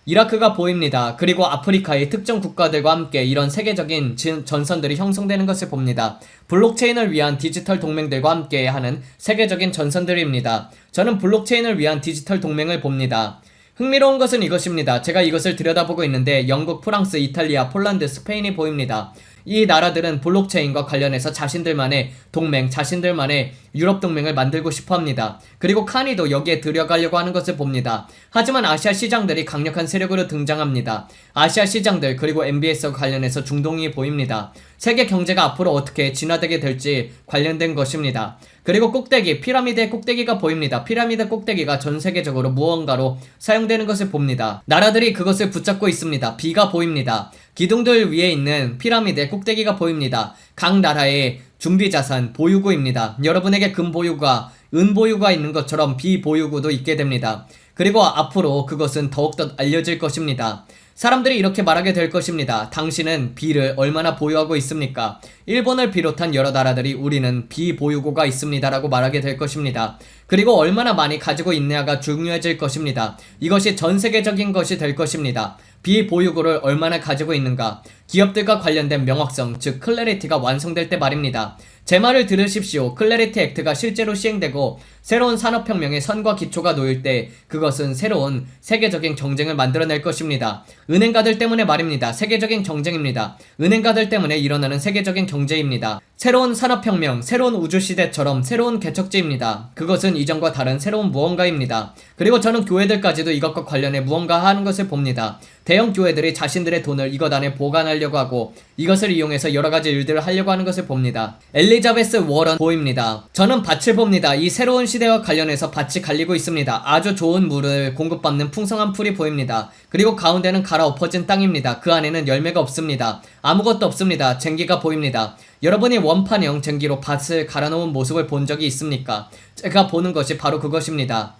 이라크가 보입니다. 그리고 아프리카의 특정 국가들과 함께 이런 세계적인 전선들이 형성되는 것을 봅니다. 블록체인을 위한 디지털 동맹들과 함께 하는 세계적인 전선들입니다. 저는 블록체인을 위한 디지털 동맹을 봅니다. 흥미로운 것은 이것입니다. 제가 이것을 들여다보고 있는데 영국, 프랑스, 이탈리아, 폴란드, 스페인이 보입니다. 이 나라들은 블록체인과 관련해서 자신들만의 동맹, 자신들만의 유럽 동맹을 만들고 싶어 합니다. 그리고 카니도 여기에 들어가려고 하는 것을 봅니다. 하지만 아시아 시장들이 강력한 세력으로 등장합니다. 아시아 시장들 그리고 MBS와 관련해서 중동이 보입니다. 세계 경제가 앞으로 어떻게 진화되게 될지 관련된 것입니다. 그리고 꼭대기, 피라미드의 꼭대기가 보입니다. 피라미드 꼭대기가 전 세계적으로 무언가로 사용되는 것을 봅니다. 나라들이 그것을 붙잡고 있습니다. B가 보입니다. 기둥들 위에 있는 피라미드의 꼭대기가 보입니다. 각 나라의 준비자산, 보유구입니다. 여러분에게 금 보유가, 은 보유가 있는 것처럼 비 보유구도 있게 됩니다. 그리고 앞으로 그것은 더욱더 알려질 것입니다. 사람들이 이렇게 말하게 될 것입니다. 당신은 B를 얼마나 보유하고 있습니까? 일본을 비롯한 여러 나라들이 우리는 B 보유고가 있습니다 라고 말하게 될 것입니다. 그리고 얼마나 많이 가지고 있느냐가 중요해질 것입니다. 이것이 전 세계적인 것이 될 것입니다. B 보유고를 얼마나 가지고 있는가? 기업들과 관련된 명확성, 즉 클래리티가 완성될 때 말입니다. 제 말을 들으십시오. 클래리티 액트가 실제로 시행되고 새로운 산업혁명의 선과 기초가 놓일 때 그것은 새로운 세계적인 경쟁을 만들어낼 것입니다. 은행가들 때문에 말입니다. 세계적인 경쟁입니다. 은행가들 때문에 일어나는 세계적인 경제입니다. 새로운 산업혁명, 새로운 우주시대처럼 새로운 개척지입니다. 그것은 이전과 다른 새로운 무언가입니다. 그리고 저는 교회들까지도 이것과 관련해 무언가 하는 것을 봅니다. 대형 교회들이 자신들의 돈을 이것 안에 보관하려고 하고 이것을 이용해서 여러가지 일들을 하려고 하는 것을 봅니다. 엘리자베스 워런 보입니다. 저는 밭을 봅니다. 이 새로운 시대와 관련해서 밭이 갈리고 있습니다. 아주 좋은 물을 공급받는 풍성한 풀이 보입니다. 그리고 가운데는 갈아엎어진 땅입니다. 그 안에는 열매가 없습니다. 아무것도 없습니다. 쟁기가 보입니다. 여러분이 원판형 쟁기로 밭을 갈아놓은 모습을 본 적이 있습니까? 제가 보는 것이 바로 그것입니다.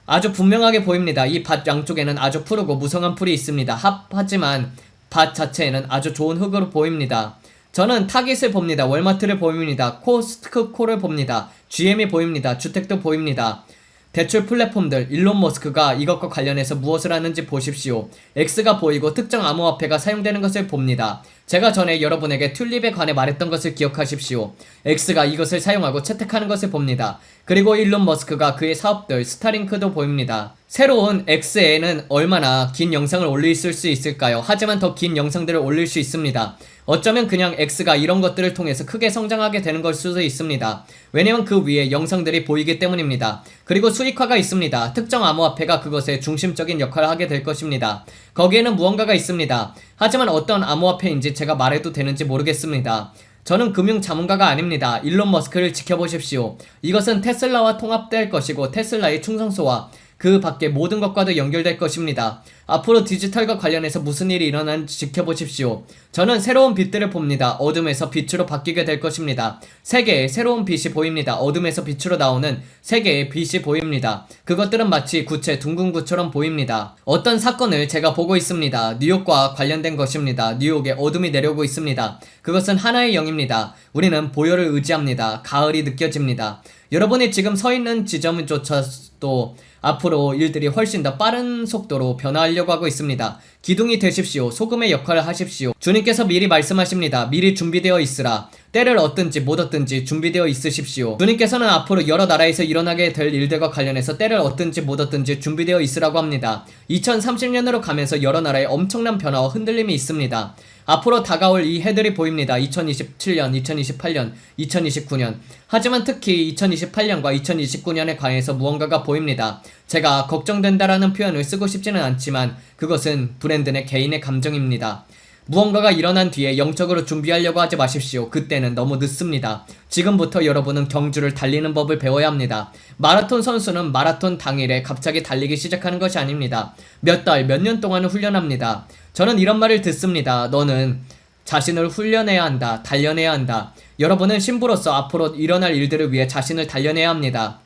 아주 분명하게 보입니다. 이 밭 양쪽에는 아주 푸르고 무성한 풀이 있습니다. 하지만 밭 자체에는 아주 좋은 흙으로 보입니다. 저는 타깃을 봅니다. 월마트를 보입니다. 코스트코를 봅니다. GM이 보입니다. 주택도 보입니다. 대출 플랫폼들, 일론 머스크가 이것과 관련해서 무엇을 하는지 보십시오. X가 보이고 특정 암호화폐가 사용되는 것을 봅니다. 제가 전에 여러분에게 튤립에 관해 말했던 것을 기억하십시오. X가 이것을 사용하고 채택하는 것을 봅니다. 그리고 일론 머스크가 그의 사업들, 스타링크도 보입니다. 새로운 X에는 얼마나 긴 영상을 올릴 수 있을까요? 하지만 더 긴 영상들을 올릴 수 있습니다. 어쩌면 그냥 X가 이런 것들을 통해서 크게 성장하게 되는 걸 수도 있습니다. 왜냐면 그 위에 영상들이 보이기 때문입니다. 그리고 수익화가 있습니다. 특정 암호화폐가 그것의 중심적인 역할을 하게 될 것입니다. 거기에는 무언가가 있습니다. 하지만 어떤 암호화폐인지 제가 말해도 되는지 모르겠습니다. 저는 금융 자문가가 아닙니다. 일론 머스크를 지켜보십시오. 이것은 테슬라와 통합될 것이고 테슬라의 충성소와 그 밖에 모든 것과도 연결될 것입니다. 앞으로 디지털과 관련해서 무슨 일이 일어나는지 지켜보십시오. 저는 새로운 빛들을 봅니다. 어둠에서 빛으로 바뀌게 될 것입니다. 세계에 새로운 빛이 보입니다. 어둠에서 빛으로 나오는 세계의 빛이 보입니다. 그것들은 마치 구체 둥근 구처럼 보입니다. 어떤 사건을 제가 보고 있습니다. 뉴욕과 관련된 것입니다. 뉴욕에 어둠이 내려오고 있습니다. 그것은 하나의 영입니다. 우리는 보혈을 의지합니다. 가을이 느껴집니다. 여러분이 지금 서 있는 지점조차도 앞으로 일들이 훨씬 더 빠른 속도로 변화하려고 하고 있습니다. 기둥이 되십시오. 소금의 역할을 하십시오. 주님께서 미리 말씀하십니다. 미리 준비되어 있으라. 때를 얻든지 못 얻든지 준비되어 있으십시오. 주님께서는 앞으로 여러 나라에서 일어나게 될 일들과 관련해서 때를 얻든지 못 얻든지 준비되어 있으라고 합니다. 2030년으로 가면서 여러 나라에 엄청난 변화와 흔들림이 있습니다. 앞으로 다가올 이 해들이 보입니다. 2027년, 2028년, 2029년. 하지만 특히 2028년과 2029년에 관해서 무언가가 보입니다. 제가 걱정된다라는 표현을 쓰고 싶지는 않지만 그것은 브랜드 내 개인의 감정입니다. 무언가가 일어난 뒤에 영적으로 준비하려고 하지 마십시오. 그때는 너무 늦습니다. 지금부터 여러분은 경주를 달리는 법을 배워야 합니다. 마라톤 선수는 마라톤 당일에 갑자기 달리기 시작하는 것이 아닙니다. 몇 달, 몇 년 동안을 훈련합니다. 저는 이런 말을 듣습니다. 너는 자신을 훈련해야 한다. 단련해야 한다. 여러분은 신부로서 앞으로 일어날 일들을 위해 자신을 단련해야 합니다.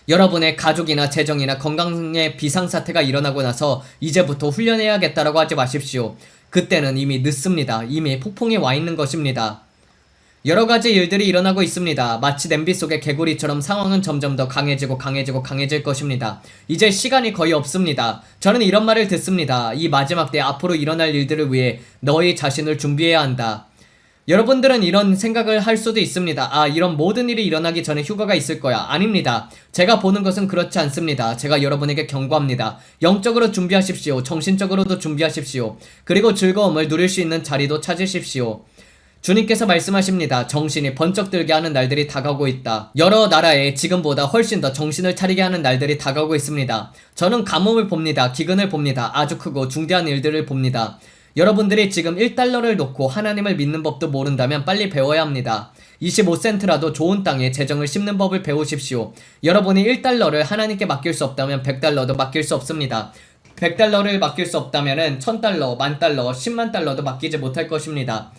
여러분의 가족이나 재정이나 건강에 비상사태가 일어나고 나서 이제부터 훈련해야겠다라고 하지 마십시오. 그때는 이미 늦습니다. 이미 폭풍이 와 있는 것입니다. 여러가지 일들이 일어나고 있습니다. 마치 냄비 속의 개구리처럼 상황은 점점 더 강해질 것입니다. 이제 시간이 거의 없습니다. 저는 이런 말을 듣습니다. 이 마지막 때 앞으로 일어날 일들을 위해 너희 자신을 준비해야 한다. 여러분들은 이런 생각을 할 수도 있습니다. 아, 이런 모든 일이 일어나기 전에 휴가가 있을 거야. 아닙니다. 제가 보는 것은 그렇지 않습니다. 제가 여러분에게 경고합니다. 영적으로 준비하십시오. 정신적으로도 준비하십시오. 그리고 즐거움을 누릴 수 있는 자리도 찾으십시오. 주님께서 말씀하십니다. 정신이 번쩍 들게 하는 날들이 다가오고 있다. 여러 나라에 지금보다 훨씬 더 정신을 차리게 하는 날들이 다가오고 있습니다. 저는 가뭄을 봅니다. 기근을 봅니다. 아주 크고 중대한 일들을 봅니다. 여러분들이 지금 1달러를 놓고 하나님을 믿는 법도 모른다면 빨리 배워야 합니다. 25센트라도 좋은 땅에 재정을 심는 법을 배우십시오. 여러분이 1달러를 하나님께 맡길 수 없다면 100달러도 맡길 수 없습니다. 100달러를 맡길 수 없다면 1000달러, 10,000달러, 10만 달러도 맡기지 못할 것입니다.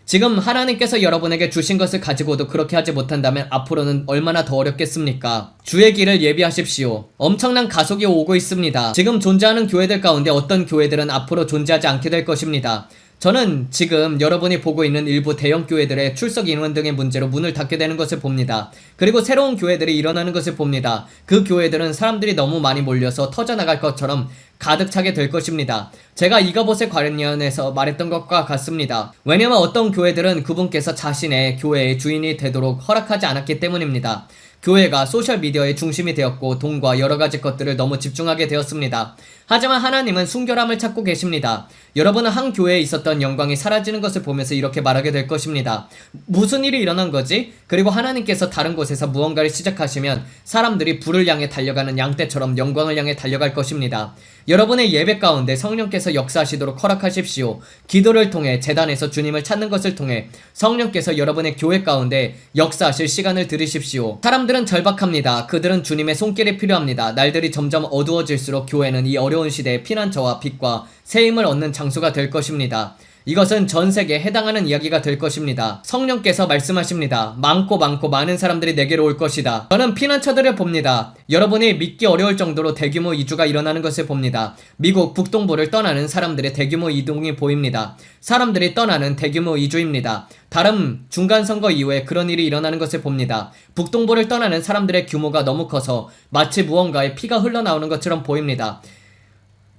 지금 하나님께서 여러분에게 주신 것을 가지고도 그렇게 하지 못한다면 앞으로는 얼마나 더 어렵겠습니까? 주의 길을 예비하십시오. 엄청난 가속이 오고 있습니다. 지금 존재하는 교회들 가운데 어떤 교회들은 앞으로 존재하지 않게 될 것입니다. 저는 지금 여러분이 보고 있는 일부 대형 교회들의 출석 인원 등의 문제로 문을 닫게 되는 것을 봅니다. 그리고 새로운 교회들이 일어나는 것을 봅니다. 그 교회들은 사람들이 너무 많이 몰려서 터져나갈 것처럼 가득 차게 될 것입니다. 제가 이가봇에 관련해서 말했던 것과 같습니다. 왜냐면 어떤 교회들은 그분께서 자신의 교회의 주인이 되도록 허락하지 않았기 때문입니다. 교회가 소셜미디어의 중심이 되었고 돈과 여러가지 것들을 너무 집중하게 되었습니다. 하지만 하나님은 순결함을 찾고 계십니다. 여러분은 한 교회에 있었던 영광이 사라지는 것을 보면서 이렇게 말하게 될 것입니다. 무슨 일이 일어난 거지? 그리고 하나님께서 다른 곳에서 무언가를 시작하시면 사람들이 불을 향해 달려가는 양떼처럼 영광을 향해 달려갈 것입니다. 여러분의 예배 가운데 성령께서 역사하시도록 허락하십시오. 기도를 통해 제단에서 주님을 찾는 것을 통해 성령께서 여러분의 교회 가운데 역사하실 시간을 들으십시오. 사람들은 절박합니다. 그들은 주님의 손길이 필요합니다. 날들이 점점 어두워질수록 교회는 이 어려운 시대에 피난처와 빛과 새 힘을 얻는 장소가 될 것입니다. 이것은 전 세계에 해당하는 이야기가 될 것입니다. 성령께서 말씀하십니다. 많고 많은 사람들이 내게로 올 것이다. 저는 피난처들을 봅니다. 여러분이 믿기 어려울 정도로 대규모 이주가 일어나는 것을 봅니다. 미국 북동부를 떠나는 사람들의 대규모 이동이 보입니다. 사람들이 떠나는 대규모 이주입니다. 다른 중간선거 이후에 그런 일이 일어나는 것을 봅니다. 북동부를 떠나는 사람들의 규모가 너무 커서 마치 무언가에 피가 흘러나오는 것처럼 보입니다.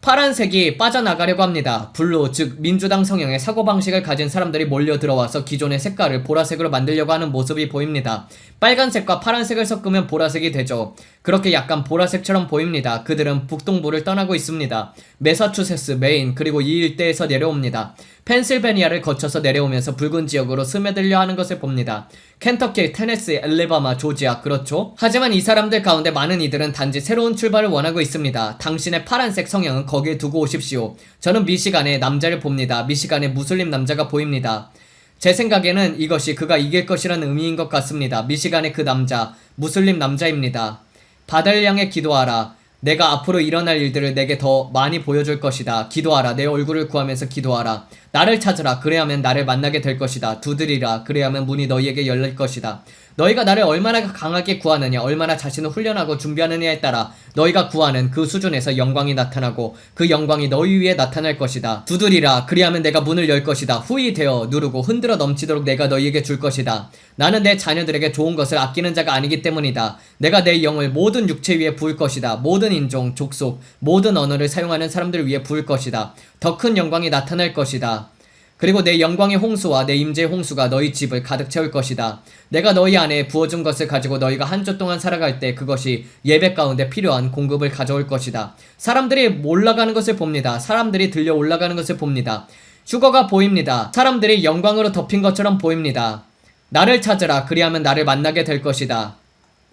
파란색이 빠져나가려고 합니다. 블루, 즉 민주당 성향의 사고방식을 가진 사람들이 몰려 들어와서 기존의 색깔을 보라색으로 만들려고 하는 모습이 보입니다. 빨간색과 파란색을 섞으면 보라색이 되죠. 그렇게 약간 보라색처럼 보입니다. 그들은 북동부를 떠나고 있습니다. 매사추세츠, 메인, 그리고 이 일대에서 내려옵니다. 펜실베니아를 거쳐서 내려오면서 붉은 지역으로 스며들려 하는 것을 봅니다. 켄터키, 테네시, 엘레바마, 조지아, 그렇죠? 하지만 이 사람들 가운데 많은 이들은 단지 새로운 출발을 원하고 있습니다. 당신의 파란색 성향은 거기에 두고 오십시오. 저는 미시간에 남자를 봅니다. 미시간에 무슬림 남자가 보입니다. 제 생각에는 이것이 그가 이길 것이라는 의미인 것 같습니다. 미시간의 그 남자, 무슬림 남자입니다. 바다를 향해 기도하라. 내가 앞으로 일어날 일들을 내게 더 많이 보여줄 것이다. 기도하라. 내 얼굴을 구하면서 기도하라. 나를 찾으라. 그래야만 나를 만나게 될 것이다. 두드리라. 그래야만 문이 너희에게 열릴 것이다. 너희가 나를 얼마나 강하게 구하느냐, 얼마나 자신을 훈련하고 준비하느냐에 따라 너희가 구하는 그 수준에서 영광이 나타나고 그 영광이 너희 위에 나타날 것이다. 두드리라. 그리하면 내가 문을 열 것이다. 후이 되어 누르고 흔들어 넘치도록 내가 너희에게 줄 것이다. 나는 내 자녀들에게 좋은 것을 아끼는 자가 아니기 때문이다. 내가 내 영을 모든 육체 위에 부을 것이다. 모든 인종, 족속, 모든 언어를 사용하는 사람들 위에 부을 것이다. 더 큰 영광이 나타날 것이다. 그리고 내 영광의 홍수와 내 임재의 홍수가 너희 집을 가득 채울 것이다. 내가 너희 안에 부어준 것을 가지고 너희가 한 주 동안 살아갈 때 그것이 예배 가운데 필요한 공급을 가져올 것이다. 사람들이 올라가는 것을 봅니다. 사람들이 들려 올라가는 것을 봅니다. 휴거가 보입니다. 사람들이 영광으로 덮인 것처럼 보입니다. 나를 찾으라. 그리하면 나를 만나게 될 것이다.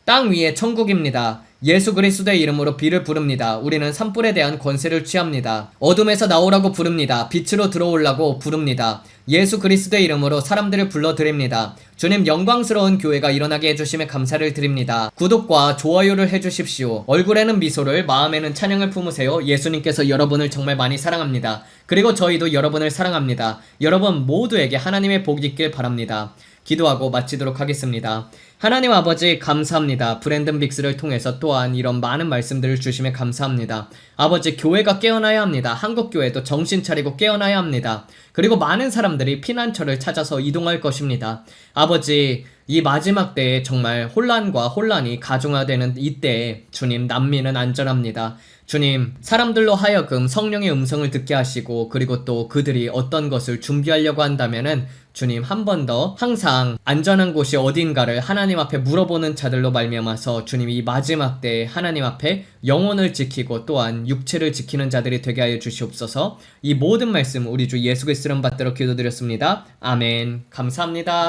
땅 위에 천국입니다. 예수 그리스도의 이름으로 비를 부릅니다. 우리는 산불에 대한 권세를 취합니다. 어둠에서 나오라고 부릅니다. 빛으로 들어오려고 부릅니다. 예수 그리스도의 이름으로 사람들을 불러드립니다. 주님, 영광스러운 교회가 일어나게 해주심에 감사를 드립니다. 구독과 좋아요를 해주십시오. 얼굴에는 미소를, 마음에는 찬양을 품으세요. 예수님께서 여러분을 정말 많이 사랑합니다. 그리고 저희도 여러분을 사랑합니다. 여러분 모두에게 하나님의 복이 있길 바랍니다. 기도하고 마치도록 하겠습니다. 하나님 아버지, 감사합니다. 브랜든 빅스를 통해서 또한 이런 많은 말씀들을 주심에 감사합니다. 아버지, 교회가 깨어나야 합니다. 한국교회도 정신 차리고 깨어나야 합니다. 그리고 많은 사람들이 피난처를 찾아서 이동할 것입니다. 아버지, 이 마지막 때에 정말 혼란과 혼란이 가중화되는 이때에 주님 난민은 안전합니다. 주님, 사람들로 하여금 성령의 음성을 듣게 하시고 그리고 또 그들이 어떤 것을 준비하려고 한다면은 주님 한 번 더 항상 안전한 곳이 어딘가를 하나님 앞에 물어보는 자들로 말미암아서 주님 이 마지막 때에 하나님 앞에 영혼을 지키고 또한 육체를 지키는 자들이 되게 하여 주시옵소서. 이 모든 말씀 우리 주 예수 그리스도를 받들어 기도드렸습니다. 아멘. 감사합니다.